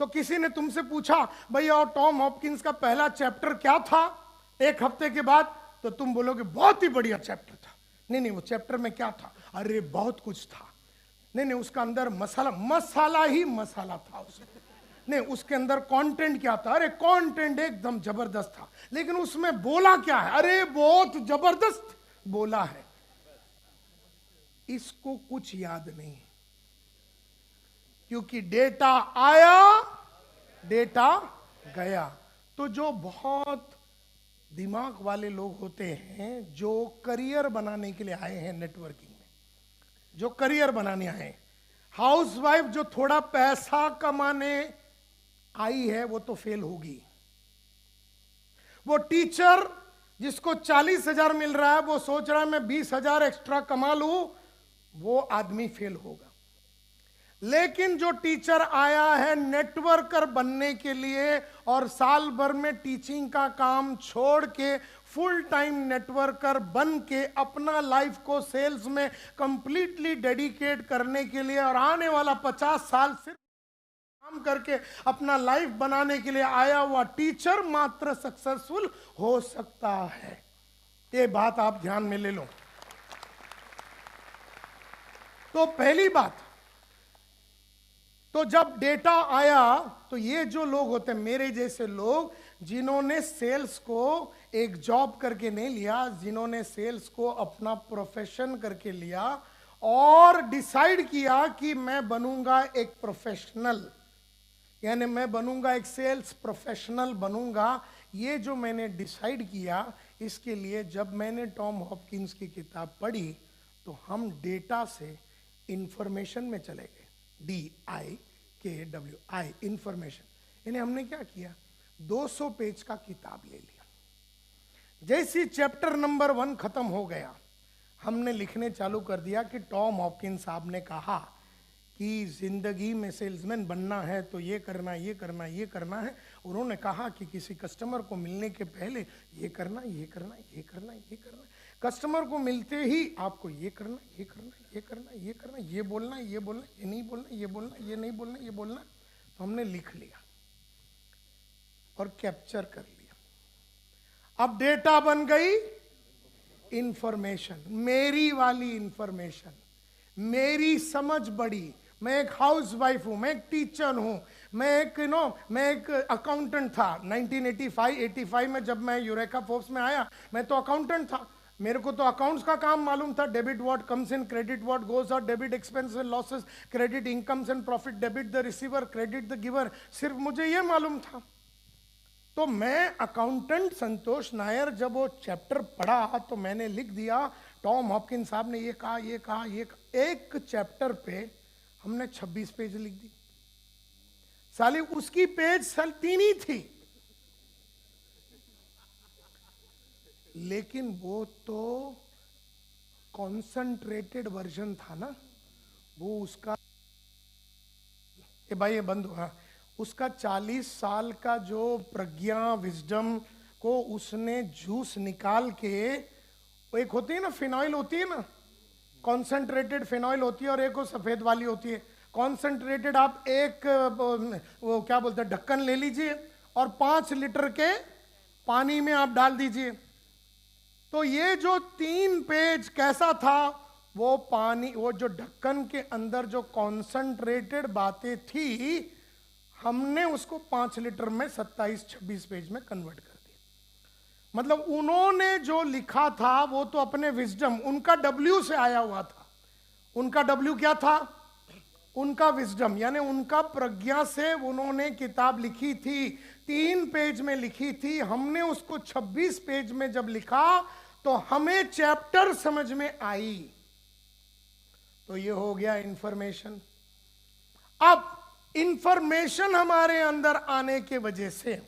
तो किसी ने तुमसे पूछा, भैया और टॉम हॉपकिंस का पहला चैप्टर क्या था एक हफ्ते के बाद, तो तुम बोलोगे बहुत ही बढ़िया चैप्टर था। नहीं, वो चैप्टर में क्या था? अरे बहुत कुछ था। नहीं, उसका अंदर मसाला ही मसाला था उसमें। नहीं, उसके अंदर कंटेंट क्या था? अरे कंटेंट एकदम जबरदस्त था, लेकिन उसमें बोला क्या है? अरे बहुत जबरदस्त बोला है। इसको कुछ याद नहीं, क्योंकि डेटा आया, डेटा गया। तो जो बहुत दिमाग वाले लोग होते हैं, जो करियर बनाने के लिए आए हैं नेटवर्किंग में, जो करियर बनाने आए हैं, हाउसवाइफ जो थोड़ा पैसा कमाने आई है वो तो फेल होगी। वो टीचर जिसको 40,000 मिल रहा है, वो सोच रहा है मैं 20,000 एक्स्ट्रा कमा लूं, वो आदमी फेल होगा। लेकिन जो टीचर आया है नेटवर्कर बनने के लिए और साल भर में टीचिंग का काम छोड़ के फुल टाइम नेटवर्कर बन के अपना लाइफ को सेल्स में कंप्लीटली डेडिकेट करने के लिए और आने वाला 50 साल सिर्फ काम करके अपना लाइफ बनाने के लिए आया हुआ टीचर मात्र सक्सेसफुल हो सकता है। ये बात आप ध्यान में ले लो। तो पहली बात, तो जब डेटा आया तो ये जो लोग होते हैं मेरे जैसे लोग, जिन्होंने सेल्स को एक जॉब करके नहीं लिया, जिन्होंने सेल्स को अपना प्रोफेशन करके लिया और डिसाइड किया कि मैं बनूंगा एक प्रोफेशनल, यानी मैं बनूंगा एक सेल्स प्रोफेशनल बनूंगा, ये जो मैंने डिसाइड किया, इसके लिए जब मैंने टॉम हॉपकिंस की किताब पढ़ी तो हम डेटा से इंफॉर्मेशन में चले गए। DIKWI, information. यानी हमने क्या किया, 200 पेज का किताब ले लिया। जैसी चैप्टर नंबर 1 खत्म हो गया, हमने लिखने चालू कर दिया कि टॉम हॉपकिंस साहब ने कहा कि जिंदगी में सेल्समैन बनना है तो ये करना, ये करना, ये करना है। उन्होंने कहा कि किसी कस्टमर को मिलने के पहले ये करना, ये करना, ये करना, ये करना, कस्टमर को मिलते ही आपको ये करना, ये करना, ये करना, ये करना, ये बोलना, ये बोलना, ये नहीं बोलना, ये बोलना, ये नहीं बोलना, ये बोलना। तो हमने लिख लिया और कैप्चर कर लिया। अब डेटा बन गई इंफॉर्मेशन, मेरी वाली इंफॉर्मेशन, मेरी समझ बड़ी। मैं एक हाउस वाइफ हूं, मैं एक टीचर हूं, मैं एक मैं एक अकाउंटेंट था। 1985 में जब मैं यूरेका फोर्ब्स में आया, मैं तो अकाउंटेंट था। मेरे को तो अकाउंट्स का काम मालूम था। Debit what comes in, credit what goes out, debit expense and losses, credit incomes and profit, debit the receiver, credit the giver, सिर्फ मुझे ये मालूम था। तो मैं अकाउंटेंट संतोष नायर जब वो चैप्टर पढ़ा तो मैंने लिख दिया, टॉम हॉपकिंस साहब ने ये कहा, ये कहा, ये कहा। एक चैप्टर पे हमने 26 पेज लिख दी। साली उसकी पेज साल 3 ही थी, लेकिन वो तो कॉन्सेंट्रेटेड वर्जन था ना, वो उसका भाई ये बंद हुआ, उसका 40 साल का जो प्रज्ञा विजडम को उसने जूस निकाल के, वो एक होती है ना फिनॉइल होती है ना, कॉन्सेंट्रेटेड फिनॉइल होती है और एक वो सफेद वाली होती है। कॉन्सेंट्रेटेड आप एक वो क्या बोलते हैं ढक्कन ले लीजिए और 5 लीटर के पानी में आप डाल दीजिए। तो ये जो 3 पेज कैसा था, वो पानी, वो जो ढक्कन के अंदर जो कॉन्सेंट्रेटेड बातें थी, हमने उसको 5 लीटर में 27-26 पेज में कन्वर्ट कर दिया। मतलब उन्होंने जो लिखा था वो तो अपने विजडम, उनका W से आया हुआ था। उनका W क्या था? उनका विजडम, यानी उनका प्रज्ञा से उन्होंने किताब लिखी थी, 3 पेज में लिखी थी। हमने उसको 26 पेज में जब लिखा तो हमें चैप्टर समझ में आई। तो ये हो गया इंफॉर्मेशन। अब इंफॉर्मेशन हमारे अंदर आने के वजह से,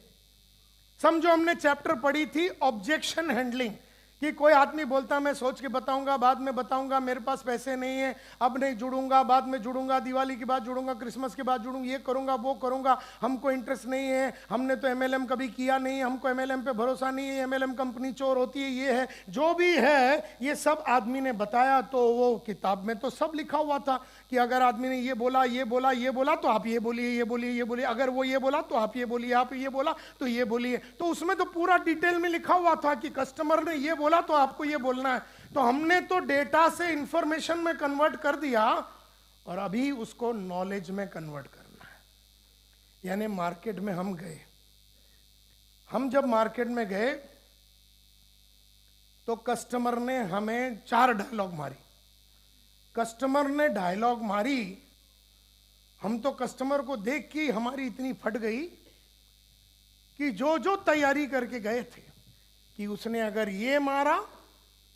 समझो हमने चैप्टर पढ़ी थी ऑब्जेक्शन हैंडलिंग, कि कोई आदमी बोलता मैं सोच के बताऊंगा, बाद में बताऊंगा, मेरे पास पैसे नहीं है, अब नहीं जुड़ूंगा, बाद में जुड़ूंगा, दिवाली के बाद जुड़ूंगा, क्रिसमस के बाद जुड़ूंगा, ये करूंगा, वो करूंगा, हमको इंटरेस्ट नहीं है, हमने तो MLM कभी किया नहीं, हमको MLM पे भरोसा नहीं है, MLM कंपनी चोर होती है, ये है, जो भी है, ये सब आदमी ने बताया। तो वो किताब में तो सब लिखा हुआ था कि अगर आदमी ने ये बोला, ये बोला, ये बोला तो आप ये बोलिए, ये बोलिए, ये बोलिए, अगर वो ये बोला तो आप ये बोलिए, आप ये बोला तो ये बोलिए। तो उसमें तो पूरा डिटेल में लिखा हुआ था कि कस्टमर ने ये बोला तो आपको ये बोलना है। तो हमने तो डेटा से इंफॉर्मेशन में कन्वर्ट कर दिया और अभी उसको नॉलेज में कन्वर्ट करना है। यानी मार्केट में हम गए, हम जब मार्केट में गए तो कस्टमर ने हमें 4 डायलॉग मारी। कस्टमर ने डायलॉग मारी, हम तो कस्टमर को देख के हमारी इतनी फट गई कि जो जो तैयारी करके गए थे कि उसने अगर ये मारा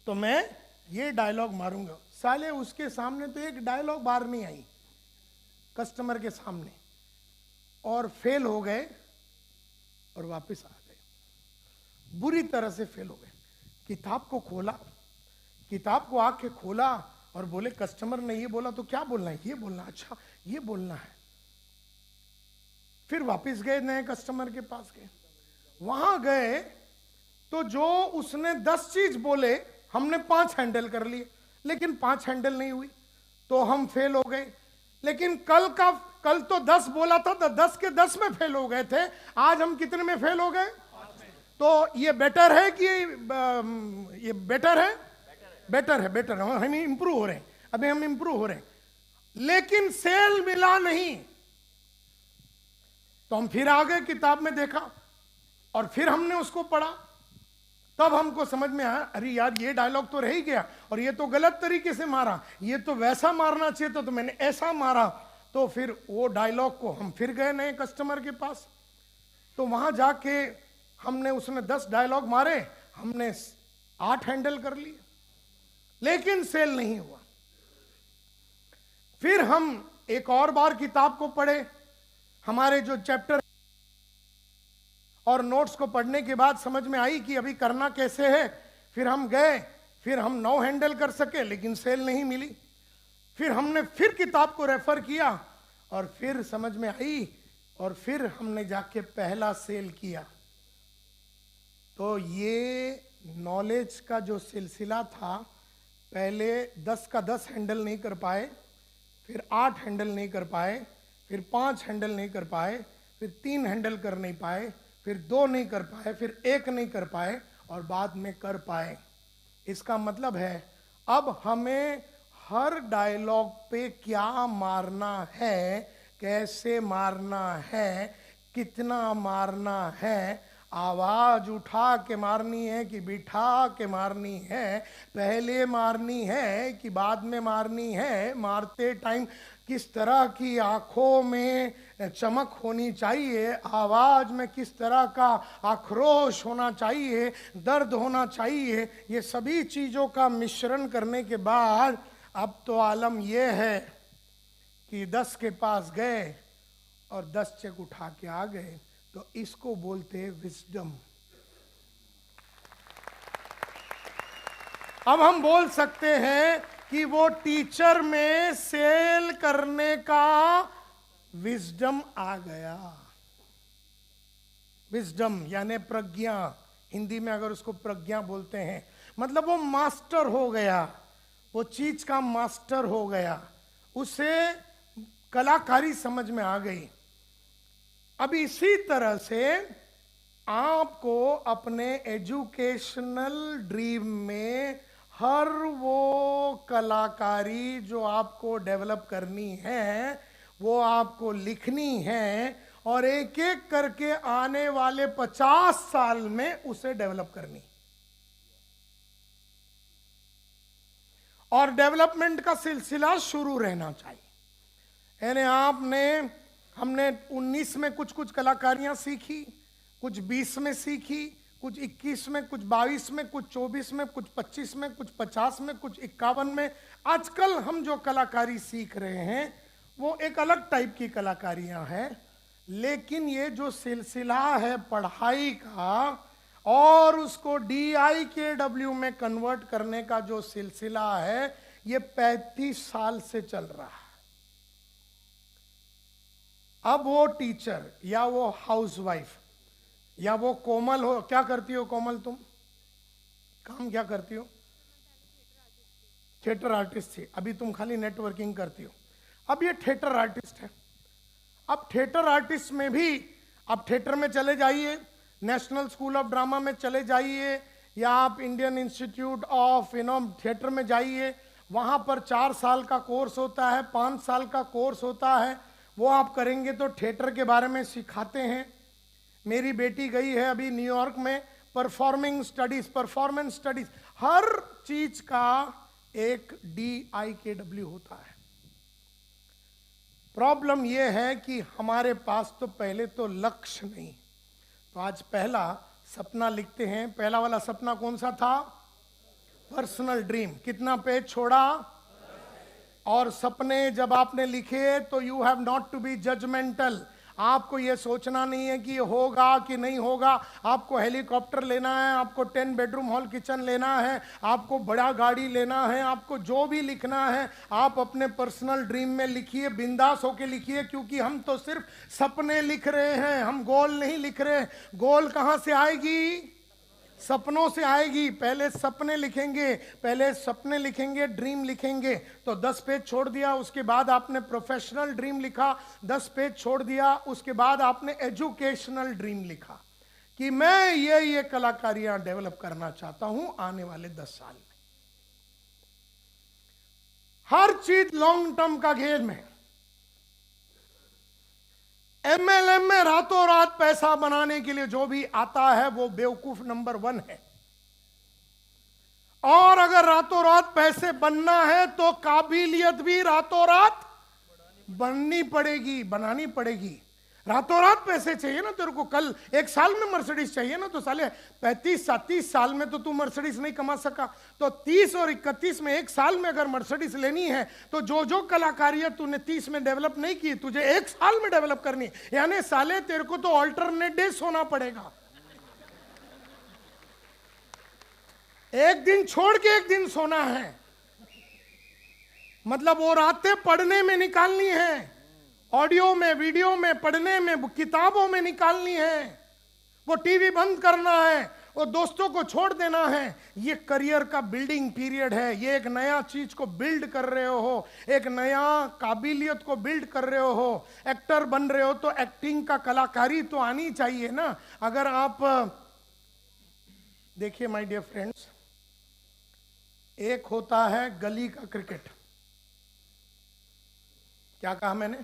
तो मैं ये डायलॉग मारूंगा, साले उसके सामने तो एक डायलॉग बाहर नहीं आई कस्टमर के सामने, और फेल हो गए और वापस आ गए, बुरी तरह से फेल हो गए। किताब को खोला, किताब को आके खोला और बोले कस्टमर ने ये बोला तो क्या बोलना है, ये बोलना, अच्छा ये बोलना है। फिर वापस गए, नए कस्टमर के पास गए, वहां गए तो जो उसने 10 चीज बोले हमने 5 हैंडल कर लिए, लेकिन 5 हैंडल नहीं हुई तो हम फेल हो गए। लेकिन कल तो 10 बोला था तो 10 के 10 में फेल हो गए थे, आज हम कितने में फेल हो गए? तो ये बेटर है कि ये बेटर है? बेटर है, हम इंप्रूव हो रहे हैं, अभी हम इंप्रूव हो रहे हैं, लेकिन सेल मिला नहीं। तो हम फिर आ गए, किताब में देखा और फिर हमने उसको पढ़ा, तब हमको समझ में आया अरे यार ये डायलॉग तो रह ही गया, और ये तो गलत तरीके से मारा, ये तो वैसा मारना चाहिए तो मैंने ऐसा मारा। तो फिर वो डायलॉग को हम फिर गए नए कस्टमर के पास, तो वहां जाके हमने, उसने 10 डायलॉग मारे, हमने 8 हैंडल कर लिए, लेकिन सेल नहीं हुआ। फिर हम एक और बार किताब को पढ़े, हमारे जो चैप्टर और नोट्स को पढ़ने के बाद समझ में आई कि अभी करना कैसे है। फिर हम गए, फिर हम 9 हैंडल कर सके, लेकिन सेल नहीं मिली। फिर हमने फिर किताब को रेफर किया और फिर समझ में आई, और फिर हमने जाके पहला सेल किया। तो ये नॉलेज का जो सिलसिला था, पहले 10 का 10 हैंडल नहीं कर पाए, फिर 8 हैंडल नहीं कर पाए, फिर 5 हैंडल नहीं कर पाए, फिर 3 हैंडल कर नहीं पाए, फिर 2 नहीं कर पाए, फिर 1 नहीं कर पाए, और बाद में कर पाए। इसका मतलब है अब हमें हर डायलॉग पे क्या मारना है, कैसे मारना है, कितना मारना है, आवाज उठा के मारनी है कि बिठा के मारनी है, पहले मारनी है कि बाद में मारनी है, मारते टाइम किस तरह की आंखों में चमक होनी चाहिए, आवाज में किस तरह का आक्रोश होना चाहिए, दर्द होना चाहिए, ये सभी चीजों का मिश्रण करने के बाद अब तो आलम यह है कि 10 के पास गए और 10 चेक उठा के आ गए। तो इसको बोलते हैं विजडम। अब हम बोल सकते हैं कि वो टीचर में सेल करने का विजडम आ गया। विजडम यानी प्रज्ञा, हिंदी में अगर उसको प्रज्ञा बोलते हैं, मतलब वो मास्टर हो गया, वो चीज का मास्टर हो गया, उसे कलाकारी समझ में आ गई। अब इसी तरह से आपको अपने एजुकेशनल ड्रीम में हर वो कलाकारी जो आपको डेवलप करनी है, वो आपको लिखनी है, और एक एक करके आने वाले 50 साल में उसे डेवलप करनी। और डेवलपमेंट का सिलसिला शुरू रहना चाहिए। यानी हमने 19 में कुछ कलाकारियां सीखी, कुछ 20 में सीखी, कुछ 21 में, कुछ 22 में, कुछ 24 में, कुछ 25 में, कुछ 50 में, कुछ 51 में। आजकल हम जो कलाकारी सीख रहे हैं वो एक अलग टाइप की कलाकारियां हैं, लेकिन ये जो सिलसिला है पढ़ाई का और उसको DIKW में कन्वर्ट करने का जो सिलसिला है, ये 35 साल से चल रहा है। अब वो टीचर या वो हाउसवाइफ या वो कोमल हो, क्या करती हो कोमल, तुम काम क्या करती हो? थिएटर आर्टिस्ट थी, अभी तुम खाली नेटवर्किंग करती हो। अब ये थिएटर आर्टिस्ट है। अब थिएटर आर्टिस्ट में भी, अब थिएटर में चले जाइए, नेशनल स्कूल ऑफ ड्रामा में चले जाइए, या आप इंडियन इंस्टीट्यूट ऑफ थिएटर में जाइए, वहाँ पर 4 साल का कोर्स होता है, 5 साल का कोर्स होता है। वो आप करेंगे तो थिएटर के बारे में सिखाते हैं। मेरी बेटी गई है अभी न्यूयॉर्क में, परफॉर्मेंस स्टडीज, हर चीज का एक DIKW होता है। प्रॉब्लम यह है कि हमारे पास तो पहले तो लक्ष्य नहीं। तो आज पहला सपना लिखते हैं। पहला वाला सपना कौन सा था? Personal dream. कितना पेज छोड़ा? और सपने जब आपने लिखे तो you have not to be judgemental. आपको ये सोचना नहीं है कि ये होगा कि नहीं होगा। आपको हेलीकॉप्टर लेना है, आपको 10 बेडरूम हॉल किचन लेना है, आपको बड़ा गाड़ी लेना है, आपको जो भी लिखना है आप अपने पर्सनल ड्रीम में लिखिए, बिंदास होके लिखिए, क्योंकि हम तो सिर्फ सपने लिख रहे हैं, हम गोल नहीं लिख रहे। गोल कहां से आएगी? सपनों से आएगी। पहले सपने लिखेंगे, पहले सपने लिखेंगे, ड्रीम लिखेंगे। तो 10 पेज छोड़ दिया, उसके बाद आपने प्रोफेशनल ड्रीम लिखा, 10 पेज छोड़ दिया, उसके बाद आपने एजुकेशनल ड्रीम लिखा कि मैं ये कलाकारियां डेवलप करना चाहता हूं आने वाले 10 साल में। हर चीज लॉन्ग टर्म का खेल में। एमएलएम में रातों रात पैसा बनाने के लिए जो भी आता है वो बेवकूफ नंबर 1 है। और अगर रातों रात पैसे बनना है तो काबिलियत भी रातों रात बनानी पड़ेगी। रातों रात पैसे चाहिए ना तेरे को, कल 1 साल में मर्सिडीज चाहिए ना, तो साले 35-37 साल में तो तू मर्सिडीज नहीं कमा सका, तो 30 और 31 में 1 साल में अगर मर्सिडीज लेनी है तो जो कलाकारियां तूने 30 में डेवलप नहीं की तुझे 1 साल में डेवलप करनी, यानी साले तेरे को तो ऑल्टरनेट डे सोना पड़ेगा। एक दिन छोड़ के एक दिन सोना है, मतलब वो रातें पढ़ने में निकालनी है, ऑडियो में, वीडियो में, पढ़ने में, किताबों में निकालनी है, वो टीवी बंद करना है, वो दोस्तों को छोड़ देना है। ये करियर का बिल्डिंग पीरियड है। ये एक नया चीज को बिल्ड कर रहे हो, एक नया काबिलियत को बिल्ड कर रहे हो। एक्टर बन रहे हो तो एक्टिंग का कलाकारी तो आनी चाहिए ना। अगर आप देखिए माय डियर फ्रेंड्स, एक होता है गली का क्रिकेट। क्या कहा मैंने?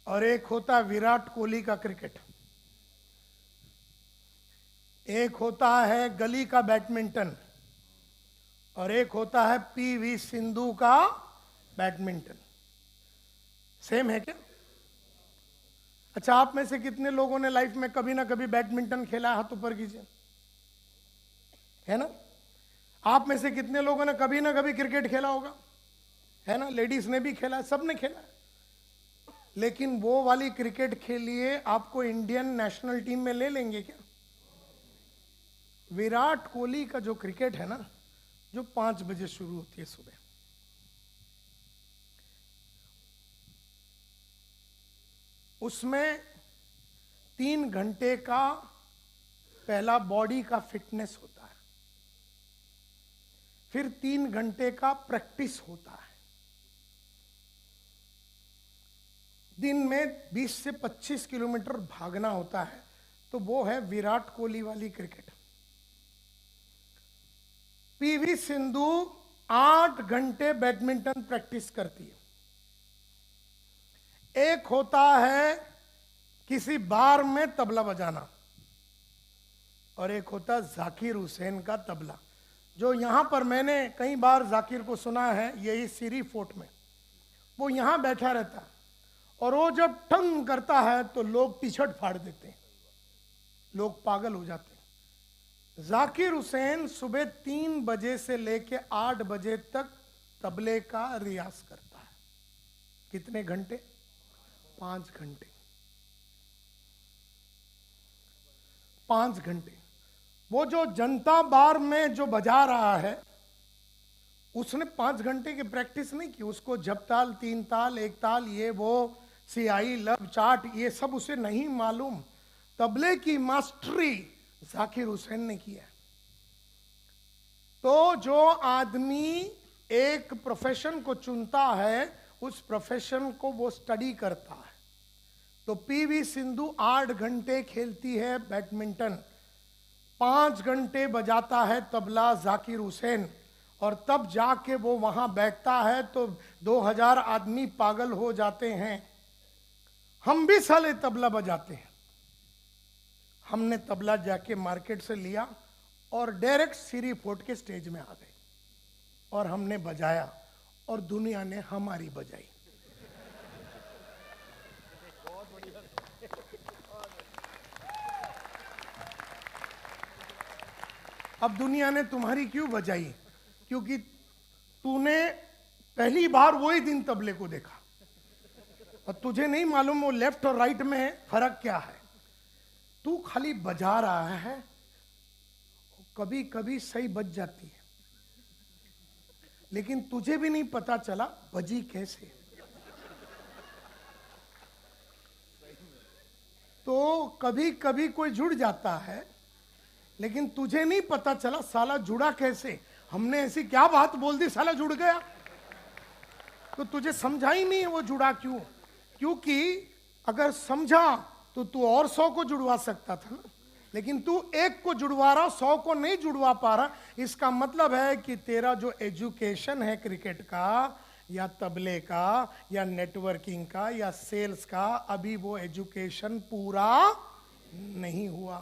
और एक होता है विराट कोहली का क्रिकेट। एक होता है गली का बैडमिंटन और एक होता है पीवी सिंधु का बैडमिंटन। सेम है क्या? अच्छा, आप में से कितने लोगों ने लाइफ में कभी ना कभी बैडमिंटन खेला? हाथ ऊपर कीजिए, है ना? आप में से कितने लोगों ने कभी ना कभी क्रिकेट खेला होगा? है ना? लेडीज ने भी खेला, सब ने खेला। लेकिन वो वाली क्रिकेट खेलिए, आपको इंडियन नेशनल टीम में ले लेंगे क्या? विराट कोहली का जो क्रिकेट है ना, जो 5 बजे शुरू होती है सुबह, उसमें 3 घंटे का पहला बॉडी का फिटनेस होता है, फिर 3 घंटे का प्रैक्टिस होता है। दिन में 20 से 25 किलोमीटर भागना होता है। तो वो है विराट कोहली वाली क्रिकेट। पीवी सिंधु 8 घंटे बैडमिंटन प्रैक्टिस करती है। एक होता है किसी बार में तबला बजाना और एक होता है जाकिर हुसैन का तबला, जो यहां पर मैंने कई बार जाकिर को सुना है, यही सीरी फोर्ट में। वो यहां बैठा रहता है और वो जब टंग करता है तो लोग टी-शर्ट फाड़ देते हैं, लोग पागल हो जाते हैं। जाकिर हुसैन सुबह 3 बजे से लेके 8 बजे तक तबले का रियाज करता है। कितने घंटे? 5 घंटे। 5 घंटे। वो जो जनता बार में जो बजा रहा है, उसने 5 घंटे की प्रैक्टिस नहीं की। उसको जपताल, 3 ताल, 1 ताल, ये वो सियाई, लब, चाट, ये सब उसे नहीं मालूम। तबले की मास्टरी जाकिर हुसैन ने किया। तो जो आदमी एक प्रोफेशन को चुनता है, उस प्रोफेशन को वो स्टडी करता है। तो पीवी सिंधु 8 घंटे खेलती है बैडमिंटन, 5 घंटे बजाता है तबला जाकिर हुसैन, और तब जाके वो वहां बैठता है तो 2000 आदमी पागल हो जाते हैं। हम भी साले तबला बजाते हैं। हमने तबला जाके मार्केट से लिया और डायरेक्ट सीरी फोर्ट के स्टेज में आ गए और हमने बजाया और दुनिया ने हमारी बजाई। अब दुनिया ने तुम्हारी क्यों बजाई? क्योंकि तूने पहली बार वही दिन तबले को देखा। और तुझे नहीं मालूम वो लेफ्ट और राइट में फर्क क्या है। तू खाली बजा रहा है, कभी कभी सही बज जाती है, लेकिन तुझे भी नहीं पता चला बजी कैसे। तो कभी कभी कोई जुड़ जाता है, लेकिन तुझे नहीं पता चला साला जुड़ा कैसे। हमने ऐसी क्या बात बोल दी साला जुड़ गया, तो तुझे समझा ही नहीं है वो जुड़ा क्यों। क्योंकि अगर समझा तो तू और 100 को जुड़वा सकता था ना, लेकिन तू एक को जुड़वा रहा, 100 को नहीं जुड़वा पा रहा। इसका मतलब है कि तेरा जो एजुकेशन है क्रिकेट का या तबले का या नेटवर्किंग का या सेल्स का, अभी वो एजुकेशन पूरा नहीं हुआ।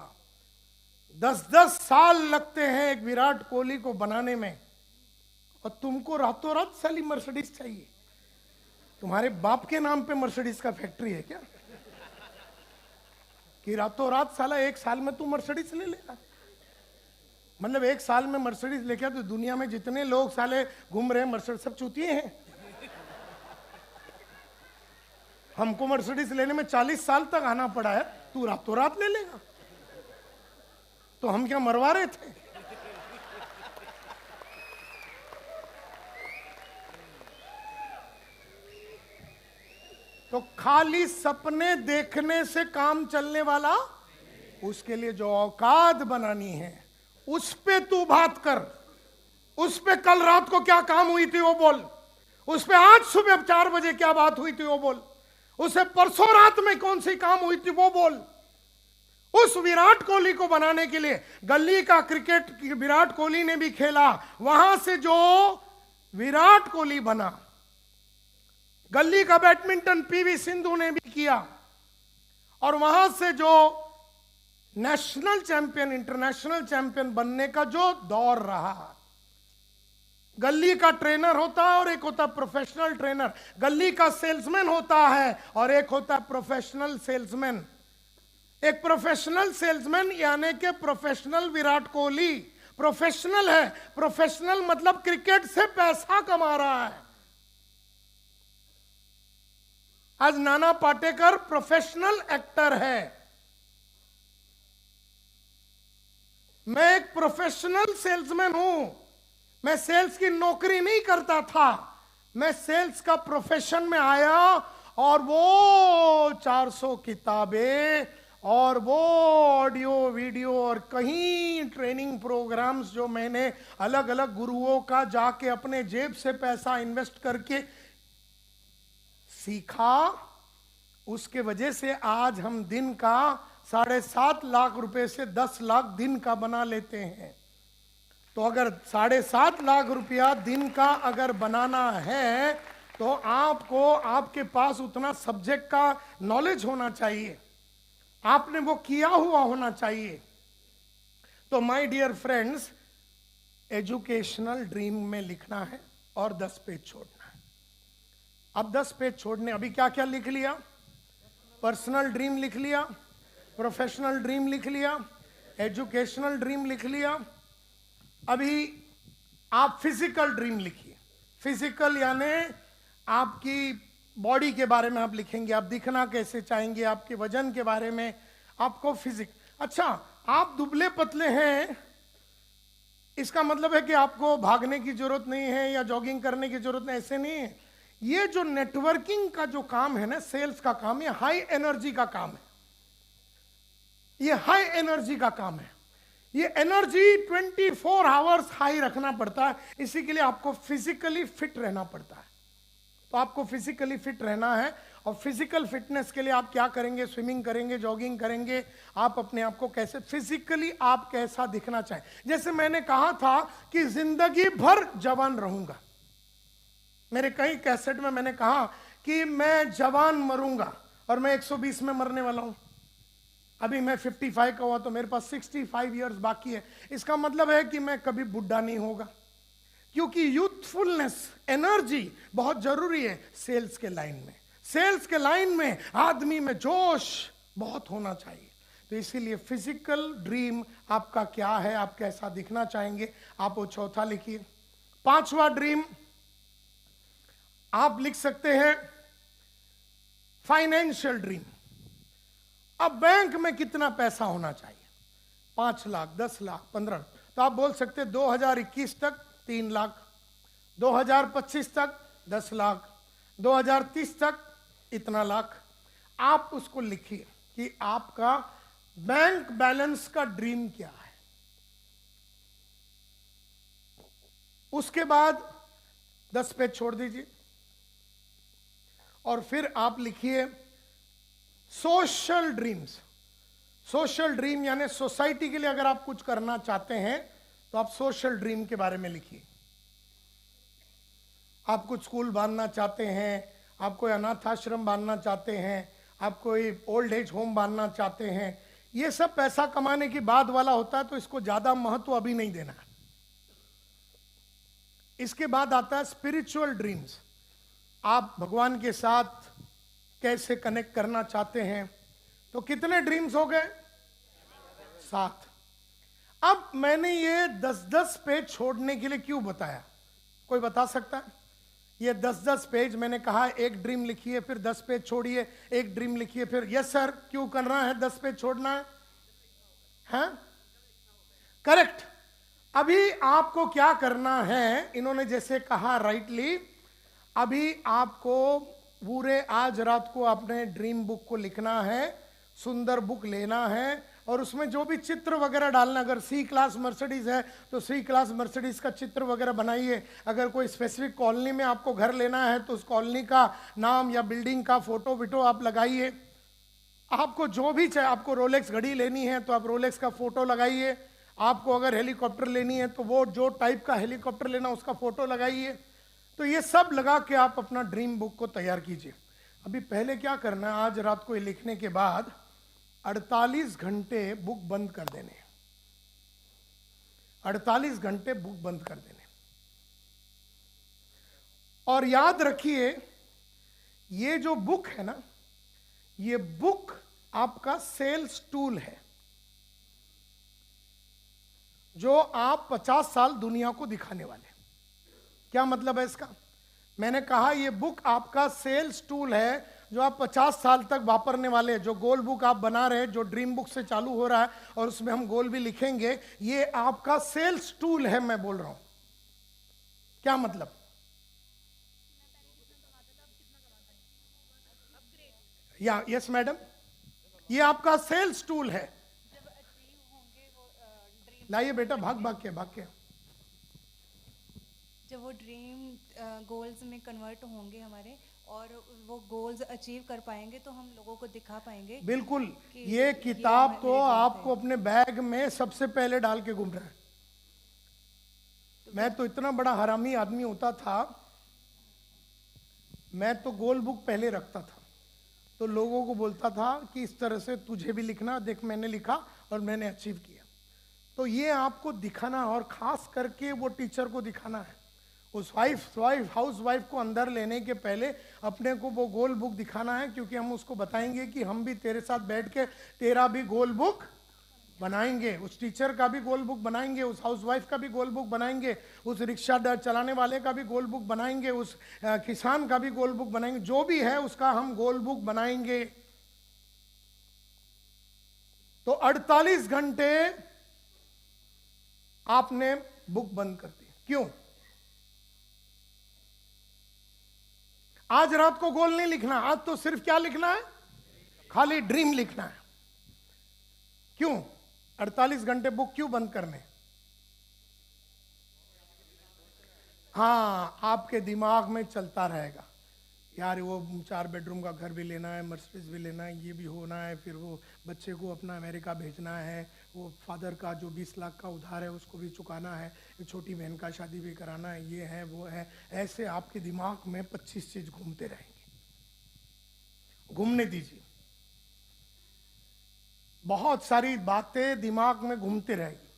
10-10 साल लगते हैं एक विराट कोहली को बनाने में, और तुमको रातों रात साली मर्सिडीज चाहिए। तुम्हारे बाप के नाम पे मर्सिडीज का फैक्ट्री है क्या, कि रातों रात साला 1 साल में तू मर्सिडीज ले लेगा। मतलब 1 साल में मर्सिडीज लेके तो दुनिया में जितने लोग साले घूम रहे हैं मर्सिडीज सब चूतिए हैं। हमको मर्सिडीज लेने में 40 साल तक आना पड़ा है, तू रातों रात ले लेगा। तो हम क्या मरवा रहे थे। तो खाली सपने देखने से काम चलने वाला, उसके लिए जो औकात बनानी है उस पे तू बात कर। उस पे कल रात को क्या काम हुई थी वो बोल, उस पे आज सुबह 4 बजे क्या बात हुई थी वो बोल, उसे परसों रात में कौन सी काम हुई थी वो बोल। उस विराट कोहली को बनाने के लिए गली का क्रिकेट विराट कोहली ने भी खेला, वहां से जो विराट कोहली बना। गली का बैडमिंटन पीवी सिंधु ने भी किया, और वहां से जो नेशनल चैंपियन इंटरनेशनल चैंपियन बनने का जो दौर रहा। गली का ट्रेनर होता है और एक होता है प्रोफेशनल ट्रेनर। गली का सेल्समैन होता है और एक होता है प्रोफेशनल सेल्समैन। एक प्रोफेशनल सेल्समैन यानी कि प्रोफेशनल विराट कोहली प्रोफेशनल है। प्रोफेशनल मतलब क्रिकेट से पैसा कमा रहा है। आज नाना पाटेकर प्रोफेशनल एक्टर है। मैं एक प्रोफेशनल सेल्समैन हूं। मैं सेल्स की नौकरी नहीं करता था, मैं सेल्स का प्रोफेशन में आया, और वो 400 किताबें और वो ऑडियो वीडियो और कहीं ट्रेनिंग प्रोग्राम्स जो मैंने अलग अलग गुरुओं का जाके अपने जेब से पैसा इन्वेस्ट करके सीखा, उसके वजह से आज हम दिन का 7.5 लाख रुपए से 10 लाख दिन का बना लेते हैं। तो अगर 7.5 लाख रुपया दिन का अगर बनाना है तो आपको आपके पास उतना सब्जेक्ट का नॉलेज होना चाहिए, आपने वो किया हुआ होना चाहिए। तो my dear friends, educational dream में लिखना है और 10 पेज छोड़ना है। अब 10 पेज छोड़ने, अभी क्या क्या लिख लिया? पर्सनल ड्रीम लिख लिया, प्रोफेशनल ड्रीम लिख लिया, एजुकेशनल ड्रीम लिख लिया। अभी आप फिजिकल ड्रीम लिखिए। फिजिकल यानी आपकी बॉडी के बारे में आप लिखेंगे, आप दिखना कैसे चाहेंगे, आपके वजन के बारे में, आपको फिजिक। अच्छा, आप दुबले पतले हैं, इसका मतलब है कि आपको भागने की जरूरत नहीं है या जॉगिंग करने की जरूरत नहीं, ऐसे नहीं है। ये जो नेटवर्किंग का जो काम है ना, सेल्स का काम, ये हाई एनर्जी का काम है। ये हाई एनर्जी का काम है। ये एनर्जी 24 आवर्स हाई रखना पड़ता है। इसी के लिए आपको फिजिकली फिट रहना पड़ता है। तो आपको फिजिकली फिट रहना है, और फिजिकल फिटनेस के लिए आप क्या करेंगे? स्विमिंग करेंगे, जॉगिंग करेंगे। आप अपने आप को कैसे फिजिकली आप कैसा दिखना चाहें। जैसे मैंने कहा था कि जिंदगी भर जवान रहूंगा। मेरे कई कैसेट में मैंने कहा कि मैं जवान मरूंगा, और मैं 120 में मरने वाला हूं। अभी मैं 55 का हुआ तो मेरे पास 65 इयर्स बाकी है। इसका मतलब है कि मैं कभी बुढ़ा नहीं होगा, क्योंकि यूथफुलनेस, एनर्जी बहुत जरूरी है सेल्स के लाइन में। सेल्स के लाइन में आदमी में जोश बहुत होना चाहिए। तो इसीलिए फिजिकल ड्रीम आपका क्या है, आप कैसा दिखना चाहेंगे, आप वो चौथा लिखिए। 5वां ड्रीम आप लिख सकते हैं फाइनेंशियल ड्रीम। अब बैंक में कितना पैसा होना चाहिए? 5 लाख, 10 लाख, 15 लाख। तो आप बोल सकते 2021 तक 3 लाख, 2025 तक 10 लाख, 2030 तक इतना लाख। आप उसको लिखिए कि आपका बैंक बैलेंस का ड्रीम क्या है। उसके बाद 10 पेज छोड़ दीजिए और फिर आप लिखिए सोशल ड्रीम्स। सोशल ड्रीम यानी सोसाइटी के लिए अगर आप कुछ करना चाहते हैं तो आप सोशल ड्रीम के बारे में लिखिए। आप कुछ स्कूल बांधना चाहते हैं, आप कोई अनाथ आश्रम बांधना चाहते हैं, आप कोई ओल्ड एज होम बांधना चाहते हैं, ये सब पैसा कमाने के बाद वाला होता है, तो इसको ज्यादा महत्व अभी नहीं देना है। इसके बाद आता है स्पिरिचुअल ड्रीम्स। आप भगवान के साथ कैसे कनेक्ट करना चाहते हैं। तो कितने ड्रीम्स हो गए? 7। अब मैंने ये 10-10 पेज छोड़ने के लिए क्यों बताया? कोई बता सकता है? ये 10-10 पेज मैंने कहा एक ड्रीम लिखिए, फिर 10 पेज छोड़िए, एक ड्रीम लिखिए, फिर यस सर क्यों करना है? 10 पेज छोड़ना है, हैं? करेक्ट। अभी आपको क्या करना है, इन्होंने जैसे कहा राइटली, अभी आपको पूरे आज रात को अपने ड्रीम बुक को लिखना है, सुंदर बुक लेना है और उसमें जो भी चित्र वगैरह डालना। अगर सी क्लास मर्सिडीज है तो सी क्लास मर्सिडीज का चित्र वगैरह बनाइए। अगर कोई स्पेसिफिक कॉलोनी में आपको घर लेना है तो उस कॉलोनी का नाम या बिल्डिंग का फोटो विटो आप लगाइए। आपको जो भी चाहे, आपको रोलेक्स घड़ी लेनी है तो आप रोलेक्स का फोटो लगाइए। आपको अगर हेलीकॉप्टर लेनी है तो वो जो टाइप का हेलीकॉप्टर लेना उसका फोटो लगाइए। तो ये सब लगा के आप अपना ड्रीम बुक को तैयार कीजिए। अभी पहले क्या करना है, आज रात को ये लिखने के बाद 48 घंटे बुक बंद कर देने। 48 घंटे बुक बंद कर देने। और याद रखिए ये जो बुक है ना, ये बुक आपका सेल्स टूल है जो आप 50 साल दुनिया को दिखाने वाले। क्या मतलब है इसका? मैंने कहा ये बुक आपका सेल्स टूल है जो आप 50 साल तक वापरने वाले हैं। जो गोल बुक आप बना रहे हैं, जो ड्रीम बुक से चालू हो रहा है और उसमें हम गोल भी लिखेंगे, ये आपका सेल्स टूल है। मैं बोल रहा हूं, क्या मतलब? या यस मैडम, ये आपका सेल्स टूल है। लाइए बेटा, भाग के जब वो ड्रीम गोल्स में कन्वर्ट होंगे हमारे और वो गोल्स अचीव कर पाएंगे तो हम लोगों को दिखा पाएंगे। बिल्कुल। ये किताब तो आपको अपने बैग में सबसे पहले डाल के घूम रहा है। मैं तो इतना बड़ा हरामी आदमी होता था, मैं तो गोल बुक पहले रखता था, तो लोगों को बोलता था कि इस तरह से तुझे भी लिखना, देख मैंने लिखा और मैंने अचीव किया। तो ये आपको दिखाना, और खास करके वो टीचर को दिखाना है। उस हाउस वाइफ को अंदर लेने के पहले अपने को वो गोल बुक दिखाना है, क्योंकि हम उसको बताएंगे कि हम भी तेरे साथ बैठ के तेरा भी गोल बुक बनाएंगे, उस टीचर का भी गोल बुक बनाएंगे, उस हाउस वाइफ का भी गोल बुक बनाएंगे, उस रिक्शा चलाने वाले का भी गोल बुक बनाएंगे, उस किसान का भी गोल बुक बनाएंगे, जो भी है उसका हम गोल बुक बनाएंगे। तो 48 घंटे आपने बुक बंद कर दी। क्यों? आज रात को गोल नहीं लिखना, आज तो सिर्फ क्या लिखना है? खाली ड्रीम लिखना है। क्यों 48 घंटे बुक क्यों बंद करने? हाँ, आपके दिमाग में चलता रहेगा, यार वो 4 बेडरूम का घर भी लेना है, मर्सिडीज भी लेना है, ये भी होना है, फिर वो बच्चे को अपना अमेरिका भेजना है, वो फादर का जो 20 लाख का उधार है उसको भी चुकाना है, एक छोटी बहन का शादी भी कराना है, ये है वो है। ऐसे आपके दिमाग में 25 चीज घूमते रहेंगे। घूमने दीजिए, बहुत सारी बातें दिमाग में घूमते रहेगी,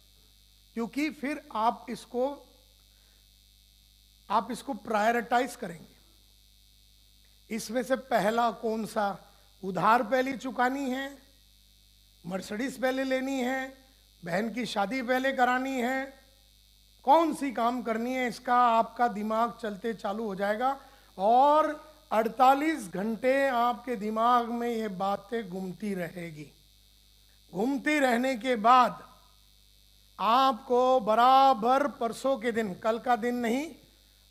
क्योंकि फिर आप इसको प्रायोरिटाइज करेंगे। इसमें से पहला कौन सा? उधार पहले चुकानी है, मर्सिडीज पहले लेनी है, बहन की शादी पहले करानी है, कौन सी काम करनी है, इसका आपका दिमाग चलते चालू हो जाएगा। और 48 घंटे आपके दिमाग में ये बातें घूमती रहेगी। घूमती रहने के बाद आपको बराबर परसों के दिन, कल का दिन नहीं,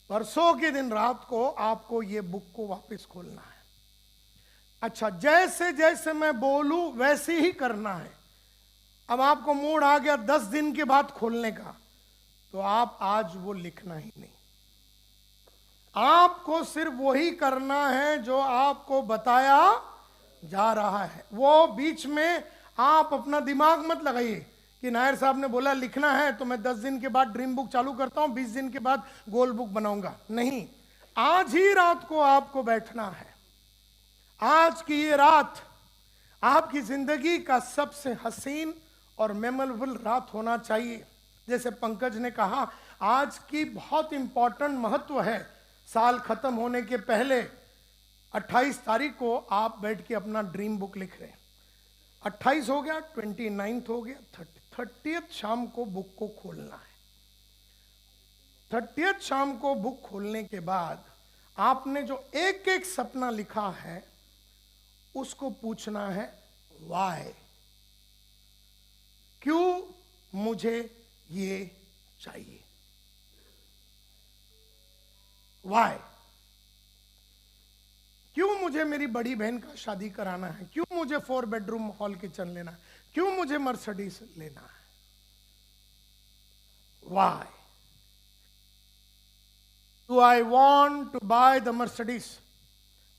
परसों के दिन रात को आपको ये बुक को वापस खोलना है। अच्छा, जैसे जैसे मैं बोलूं वैसे ही करना है। अब आपको मूड आ गया 10 दिन के बाद खोलने का, तो आप आज वो लिखना ही नहीं। आपको सिर्फ वही करना है जो आपको बताया जा रहा है। वो बीच में आप अपना दिमाग मत लगाइए कि नायर साहब ने बोला लिखना है तो मैं 10 दिन के बाद ड्रीम बुक चालू करता हूं, 20 दिन के बाद गोल बुक बनाऊंगा। नहीं, आज ही रात को आपको बैठना है। आज की ये रात आपकी जिंदगी का सबसे हसीन और मेमोरेबल रात होना चाहिए। जैसे पंकज ने कहा, आज की बहुत इंपॉर्टेंट महत्व है। साल खत्म होने के पहले 28 तारीख को आप बैठ के अपना ड्रीम बुक लिख रहे हैं। 28 हो गया, 29 हो गया, 30th शाम को बुक को खोलना है। 30th शाम को बुक खोलने के बाद आपने जो एक एक सपना लिखा है उसको पूछना है वाई, क्यों मुझे ये चाहिए, वाई, क्यों मुझे मेरी बड़ी बहन का शादी कराना है, क्यों मुझे 4 बेडरूम हॉल किचन लेना है, क्यों मुझे मर्सिडीज लेना है, why do I want to buy the Mercedes,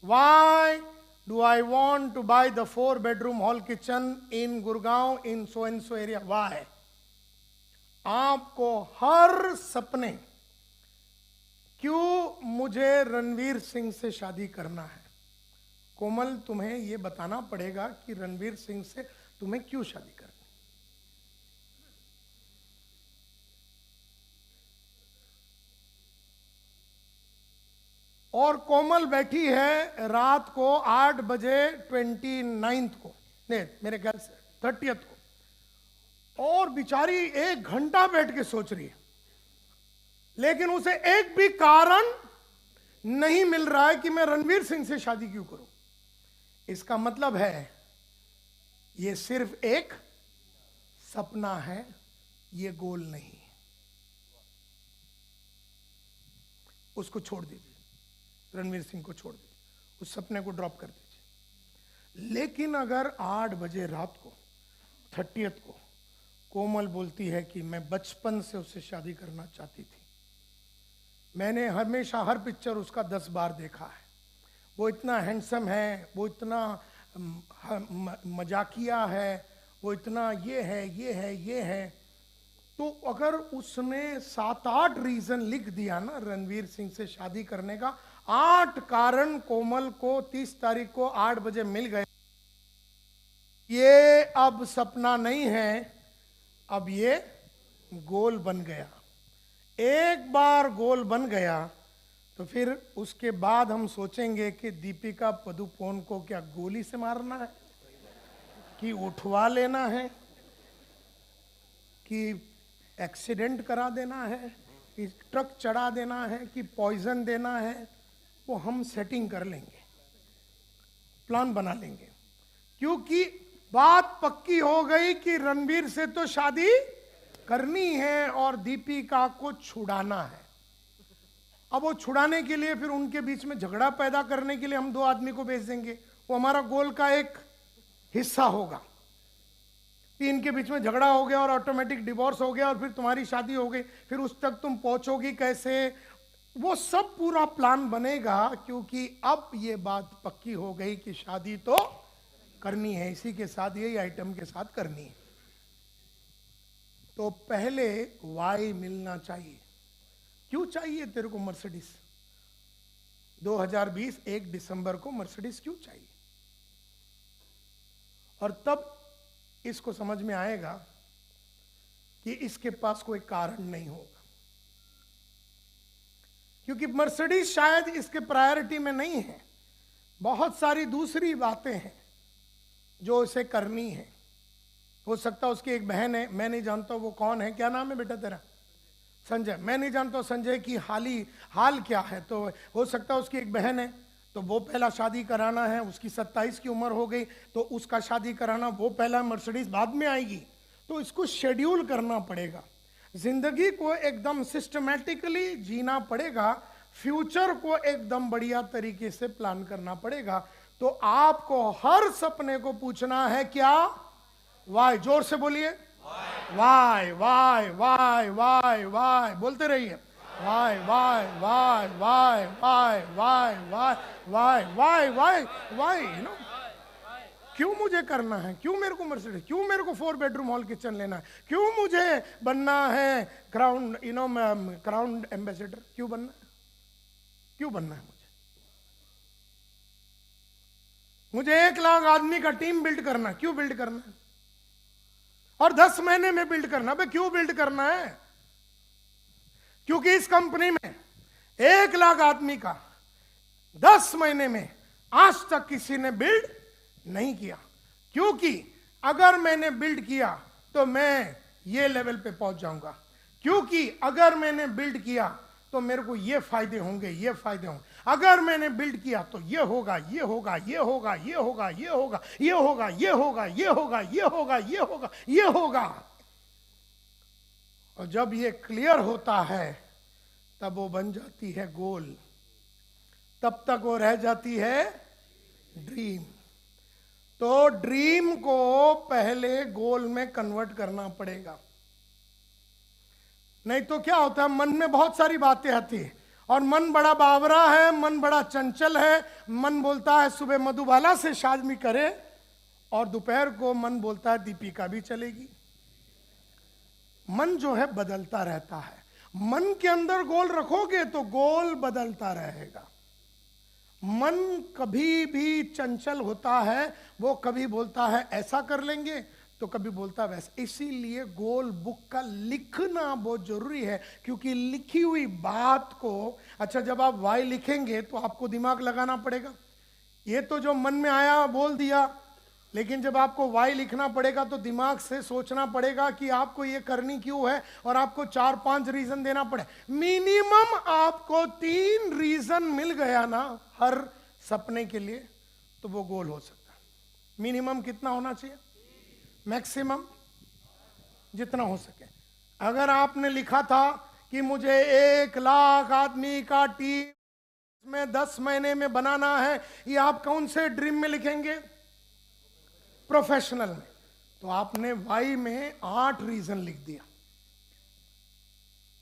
why do I want to buy the 4 bedroom hall kitchen in Gurgaon in so and so area? Why? आपको हर सपने, क्यों मुझे रणवीर सिंह से शादी करना है, कोमल तुम्हें यह बताना पड़ेगा कि रणवीर सिंह से तुम्हें क्यों शादी करनी। और कोमल बैठी है रात को 8 बजे 29th को, नहीं मेरे ख्याल से 30th को, और बेचारी 1 घंटा बैठ के सोच रही है, लेकिन उसे एक भी कारण नहीं मिल रहा है कि मैं रणवीर सिंह से शादी क्यों करूं। इसका मतलब है ये सिर्फ एक सपना है, ये गोल नहीं है। उसको छोड़ दीजिए, रणवीर सिंह को छोड़ दीजिए, उस सपने को ड्रॉप कर दीजिए। लेकिन अगर 8 बजे रात को 30th को कोमल बोलती है कि मैं बचपन से उससे शादी करना चाहती थी, मैंने हमेशा हर पिक्चर उसका 10 बार देखा है, वो इतना हैंडसम है, वो इतना मजाकिया है, वो इतना ये है ये है ये है, तो अगर उसने 7-8 रीजन लिख दिया ना रणवीर सिंह से शादी करने का, 8 कारण कोमल को 30 तारीख को 8 बजे मिल गए। ये अब सपना नहीं है, अब ये गोल बन गया। एक बार गोल बन गया तो फिर उसके बाद हम सोचेंगे कि दीपिका पदुकोण को क्या गोली से मारना है, कि उठवा लेना है, कि एक्सीडेंट करा देना है, कि ट्रक चढ़ा देना है, कि पॉइजन देना है, वो हम सेटिंग कर लेंगे, प्लान बना लेंगे, क्योंकि बात पक्की हो गई कि रणवीर से तो शादी करनी है और दीपिका को छुड़ाना है। अब वो छुड़ाने के लिए फिर उनके बीच में झगड़ा पैदा करने के लिए हम 2 आदमी को भेज देंगे, वो हमारा गोल का एक हिस्सा होगा। इनके बीच में झगड़ा हो गया और ऑटोमेटिक डिवोर्स हो गया और फिर तुम्हारी शादी हो गई, फिर उस तक तुम पहुंचोगी कैसे, वो सब पूरा प्लान बनेगा, क्योंकि अब ये बात पक्की हो गई कि शादी तो करनी है, इसी के साथ यही आइटम के साथ करनी है। तो पहले वाई मिलना चाहिए, क्यों चाहिए तेरे को मर्सिडीज, 2020 1 दिसंबर को मर्सिडीज क्यों चाहिए, और तब इसको समझ में आएगा कि इसके पास कोई कारण नहीं होगा, क्योंकि मर्सिडीज शायद इसके प्रायोरिटी में नहीं है, बहुत सारी दूसरी बातें हैं जो इसे करनी है। हो सकता है उसकी एक बहन है, मैं नहीं जानता वो कौन है, क्या नाम है बेटा तेरा, संजय, मैं नहीं जानता संजय की हाल क्या है, तो हो सकता है उसकी एक बहन है तो वो पहला शादी कराना है, उसकी 27 की उम्र हो गई तो उसका शादी कराना, वो पहला मर्सिडीज बाद में आएगी। तो इसको शेड्यूल करना पड़ेगा, जिंदगी को एकदम सिस्टमैटिकली जीना पड़ेगा, फ्यूचर को एकदम बढ़िया तरीके से प्लान करना पड़ेगा। तो आपको हर सपने को पूछना है क्या? वाई। जोर से बोलिए, why why why why why, बोलते रहिए, why why why why why why why why why why why. You know, क्यों मुझे करना है, क्यों मेरे को मर्सिडीज, क्यों मेरे को 4 बेडरूम हॉल किचन लेना है, क्यों मुझे बनना है crown, you know, crown ambassador, क्यों बनना है, क्यों बनना है मुझे 1 लाख आदमी का टीम बिल्ड करना, क्यों बिल्ड करना है, और 10 महीने में बिल्ड करना। बे क्यों बिल्ड करना है? क्योंकि इस कंपनी में 1 लाख आदमी का 10 महीने में आज तक किसी ने बिल्ड नहीं किया। क्योंकि अगर मैंने बिल्ड किया तो मैं ये लेवल पे पहुंच जाऊंगा, क्योंकि अगर मैंने बिल्ड किया तो मेरे को ये फायदे होंगे, ये फायदे होंगे, अगर मैंने बिल्ड किया तो ये होगा, ये होगा, ये होगा, ये होगा, ये होगा, ये होगा, ये होगा, ये होगा, ये होगा, ये होगा, ये होगा। और जब ये क्लियर होता है तब वो बन जाती है गोल, तब तक वो रह जाती है ड्रीम। तो ड्रीम को पहले गोल में कन्वर्ट करना पड़ेगा, नहीं तो क्या होता है, मन में बहुत सारी बातें आती है और मन बड़ा बावरा है, मन बड़ा चंचल है। मन बोलता है सुबह मधुबाला से शादी करे और दोपहर को मन बोलता है दीपिका भी चलेगी। मन जो है बदलता रहता है। मन के अंदर गोल रखोगे तो गोल बदलता रहेगा। मन कभी भी चंचल होता है, वो कभी बोलता है ऐसा कर लेंगे तो कभी बोलता है वैसा। इसीलिए गोल बुक का लिखना बहुत जरूरी है, क्योंकि लिखी हुई बात को, अच्छा जब आप वाई लिखेंगे तो आपको दिमाग लगाना पड़ेगा। ये तो जो मन में आया बोल दिया, लेकिन जब आपको वाई लिखना पड़ेगा तो दिमाग से सोचना पड़ेगा कि आपको ये करनी क्यों है, और आपको 4-5 रीजन देना पड़े। मिनिमम आपको 3 रीजन मिल गया ना हर सपने के लिए, तो वो गोल हो सकता है। मिनिमम कितना होना चाहिए? मैक्सिमम जितना हो सके। अगर आपने लिखा था कि मुझे 1 लाख आदमी का टीम में 10 महीने में बनाना है, ये आप कौन से ड्रीम में लिखेंगे? प्रोफेशनल में। तो आपने वाई में 8 रीजन लिख दिया।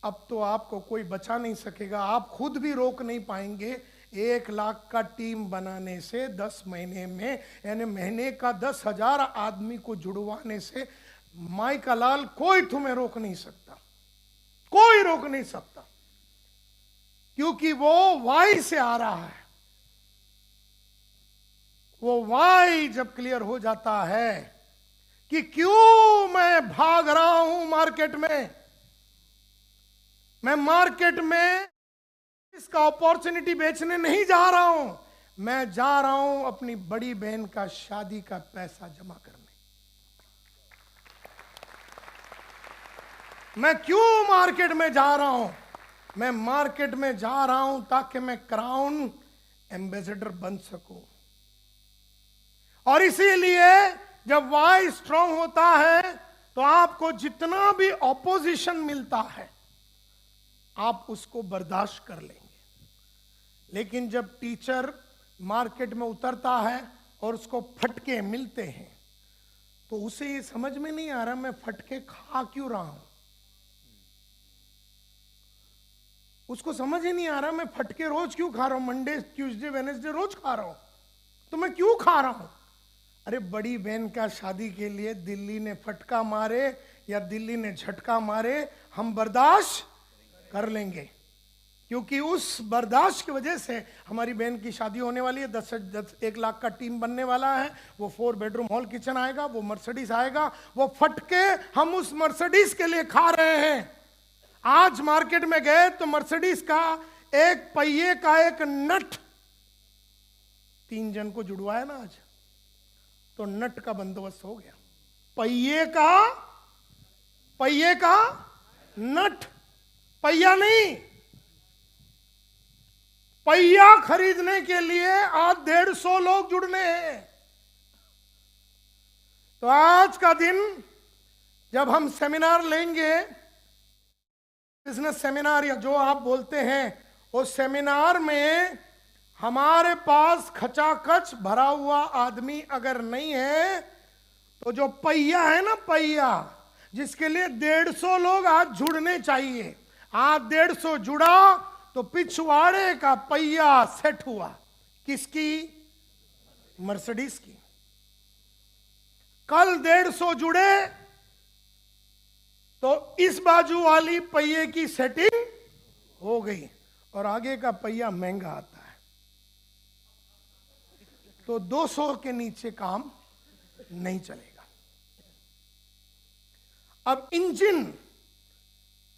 अब तो आपको कोई बचा नहीं सकेगा, आप खुद भी रोक नहीं पाएंगे 1 लाख का टीम बनाने से 10 महीने में, यानी महीने का 10,000 आदमी को जुड़वाने से। माई का लाल, कोई तुम्हें रोक नहीं सकता, कोई रोक नहीं सकता, क्योंकि वो वाई से आ रहा है। वो वाई जब क्लियर हो जाता है कि क्यों मैं भाग रहा हूं मार्केट में, मैं मार्केट में इसका अपॉर्चुनिटी बेचने नहीं जा रहा हूं, मैं जा रहा हूं अपनी बड़ी बहन का शादी का पैसा जमा करने। मैं क्यों मार्केट में जा रहा हूं? मैं मार्केट में जा रहा हूं ताकि मैं क्राउन एम्बेसडर बन सकूं। और इसीलिए जब वाई स्ट्रांग होता है तो आपको जितना भी ऑपोजिशन मिलता है आप उसको बर्दाश्त कर लेंगे। लेकिन जब टीचर मार्केट में उतरता है और उसको फटके मिलते हैं तो उसे ये समझ में नहीं आ रहा मैं फटके खा क्यों रहा हूं। उसको समझ ही नहीं आ रहा मैं फटके रोज क्यों खा रहा हूं, मंडे ट्यूसडे वेडनेसडे रोज खा रहा हूं, तो मैं क्यों खा रहा हूं। अरे बड़ी बहन का शादी के लिए दिल्ली ने फटका मारे या दिल्ली ने झटका मारे, हम बर्दाश्त कर लेंगे, क्योंकि उस बर्दाश्त की वजह से हमारी बहन की शादी होने वाली है। 1 लाख का टीम बनने वाला है, वो 4 बेडरूम हॉल किचन आएगा, वो मर्सिडीज आएगा, वो फटके हम उस मर्सिडीज के लिए खा रहे हैं। आज मार्केट में गए तो मर्सिडीज का एक पहिए का एक नट 3 जन को जुड़वाया ना आज, तो नट का बंदोबस्त हो गया। पहिए का नट, पहिया नहीं, पहिया खरीदने के लिए आज 150 लोग जुड़ने हैं। तो आज का दिन जब हम सेमिनार लेंगे, बिजनेस सेमिनार या जो आप बोलते हैं, उस सेमिनार में हमारे पास खचाखच भरा हुआ आदमी अगर नहीं है, तो जो पहिया है ना, पहिया जिसके लिए 150 लोग आज जुड़ने चाहिए, आज 150 जुड़ा तो पिछवाड़े का पहिया सेट हुआ। किसकी? मर्सिडीज की। कल 150 जुड़े तो इस बाजू वाली पहिए की सेटिंग हो गई, और आगे का पहिया महंगा आता है, तो 200 के नीचे काम नहीं चलेगा। अब इंजन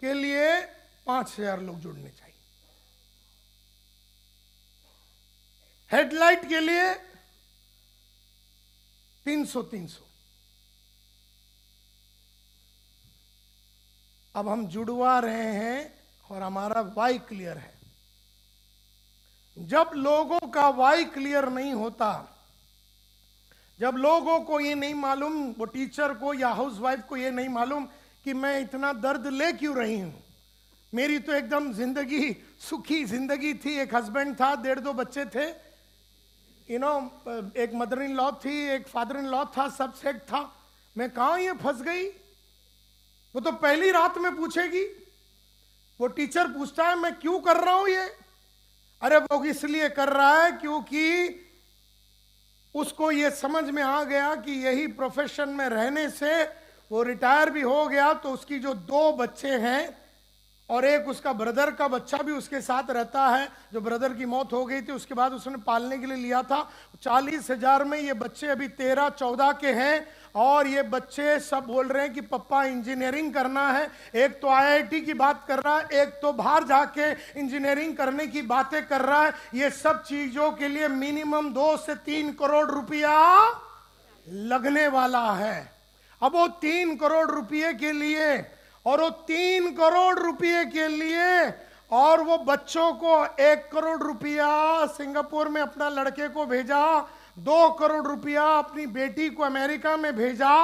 के लिए 5000 लोग जुड़ने चाहिए, हेडलाइट के लिए 300। अब हम जुड़वा रहे हैं और हमारा वाई क्लियर है। जब लोगों का वाई क्लियर नहीं होता, जब लोगों को ये नहीं मालूम, वो टीचर को या हाउसवाइफ को ये नहीं मालूम कि मैं इतना दर्द ले क्यों रही हूं, मेरी तो एकदम जिंदगी सुखी जिंदगी थी, एक हस्बैंड था, 1.5-2 बच्चे थे, एक मदर इन लॉ थी, एक फादर इन लॉ था, सब सेट था, मैं कहां ये फंस गई। वो तो पहली रात में पूछेगी। वो टीचर पूछता है मैं क्यों कर रहा हूं ये, अरे वो इसलिए कर रहा है क्योंकि उसको ये समझ में आ गया कि यही प्रोफेशन में रहने से वो रिटायर भी हो गया, तो उसकी जो 2 बच्चे हैं और एक उसका ब्रदर का बच्चा भी उसके साथ रहता है, जो ब्रदर की मौत हो गई थी उसके बाद उसने पालने के लिए लिया था। 40,000 में ये बच्चे अभी 13-14 के हैं, और ये बच्चे सब बोल रहे हैं कि पप्पा इंजीनियरिंग करना है। एक तो आईआईटी की बात कर रहा है, एक तो बाहर जाके इंजीनियरिंग करने की बातें कर रहा है। ये सब चीजों के लिए मिनिमम 2 से 3 करोड़ रुपया लगने वाला है। अब वो 3 करोड़ रुपये के लिए, और वो 3 करोड़ रुपये के लिए, और वो बच्चों को 1 करोड़ रुपया सिंगापुर में अपना लड़के को भेजा, 2 करोड़ रुपया अपनी बेटी को अमेरिका में भेजा।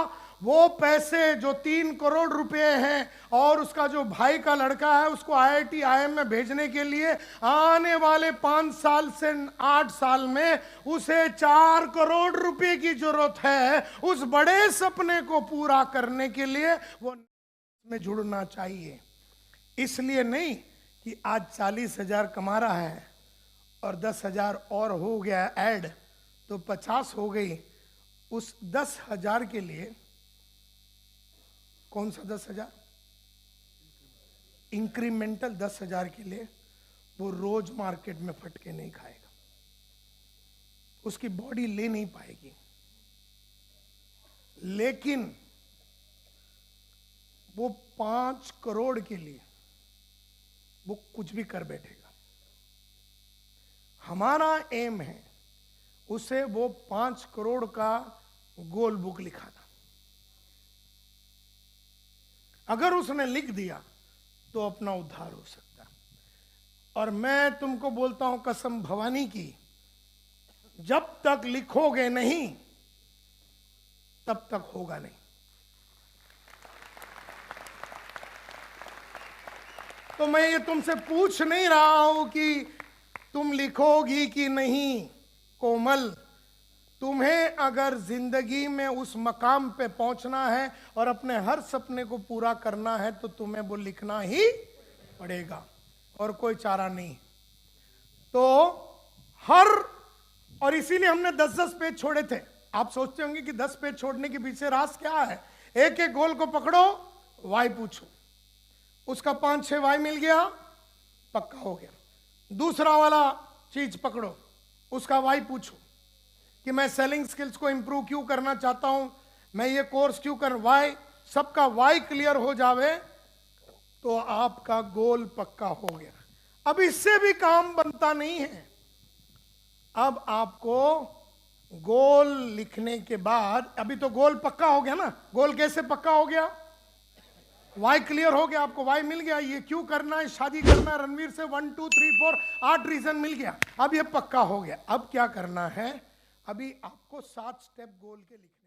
वो पैसे जो 3 करोड़ रुपए हैं, और उसका जो भाई का लड़का है उसको आईआईटी आईएम में भेजने के लिए आने वाले 5 साल से 8 साल में उसे 4 करोड़ रुपए की जरूरत है। उस बड़े सपने को पूरा करने के लिए वो में जुड़ना चाहिए। इसलिए नहीं कि आज 40,000 कमा रहा है और 10,000 और हो गया ऐड तो 50 हो गई। उस 10,000 के लिए, कौन सा 10,000? इंक्रीमेंटल 10,000 के लिए वो रोज मार्केट में फटके नहीं खाएगा, उसकी बॉडी ले नहीं पाएगी, लेकिन वो 5 करोड़ के लिए वो कुछ भी कर बैठेगा। हमारा एम है उसे वो 5 करोड़ का गोल बुक लिखाना। अगर उसने लिख दिया तो अपना उद्धार हो सकता है। और मैं तुमको बोलता हूं कसम भवानी की, जब तक लिखोगे नहीं तब तक होगा नहीं। तो मैं ये तुमसे पूछ नहीं रहा हूं कि तुम लिखोगी कि नहीं। कोमल, तुम्हें अगर जिंदगी में उस मकाम पे पहुंचना है और अपने हर सपने को पूरा करना है तो तुम्हें वो लिखना ही पड़ेगा, और कोई चारा नहीं। तो और इसीलिए हमने 10-10 पेज छोड़े थे। आप सोचते होंगे कि 10 पेज छोड़ने के पीछे राज क्या है। एक एक गोल को पकड़ो, वाई पूछो, उसका 5-6 वाई मिल गया, पक्का हो गया। दूसरा वाला चीज पकड़ो, उसका वाई पूछो कि मैं सेलिंग स्किल्स को इंप्रूव क्यों करना चाहता हूं, मैं ये कोर्स क्यों कर, वाई, सबका वाई क्लियर हो जावे तो आपका गोल पक्का हो गया। अब इससे भी काम बनता नहीं है। अब आपको गोल लिखने के बाद, अभी तो गोल पक्का हो गया ना। गोल कैसे पक्का हो गया? वाई क्लियर हो गया आपको? वाई मिल गया, ये क्यों करना है, शादी करना है रणवीर से, 1 2 3 4 8 रीजन मिल गया। अब ये पक्का हो गया। अब क्या करना है, अभी आपको 7 स्टेप गोल के लिखे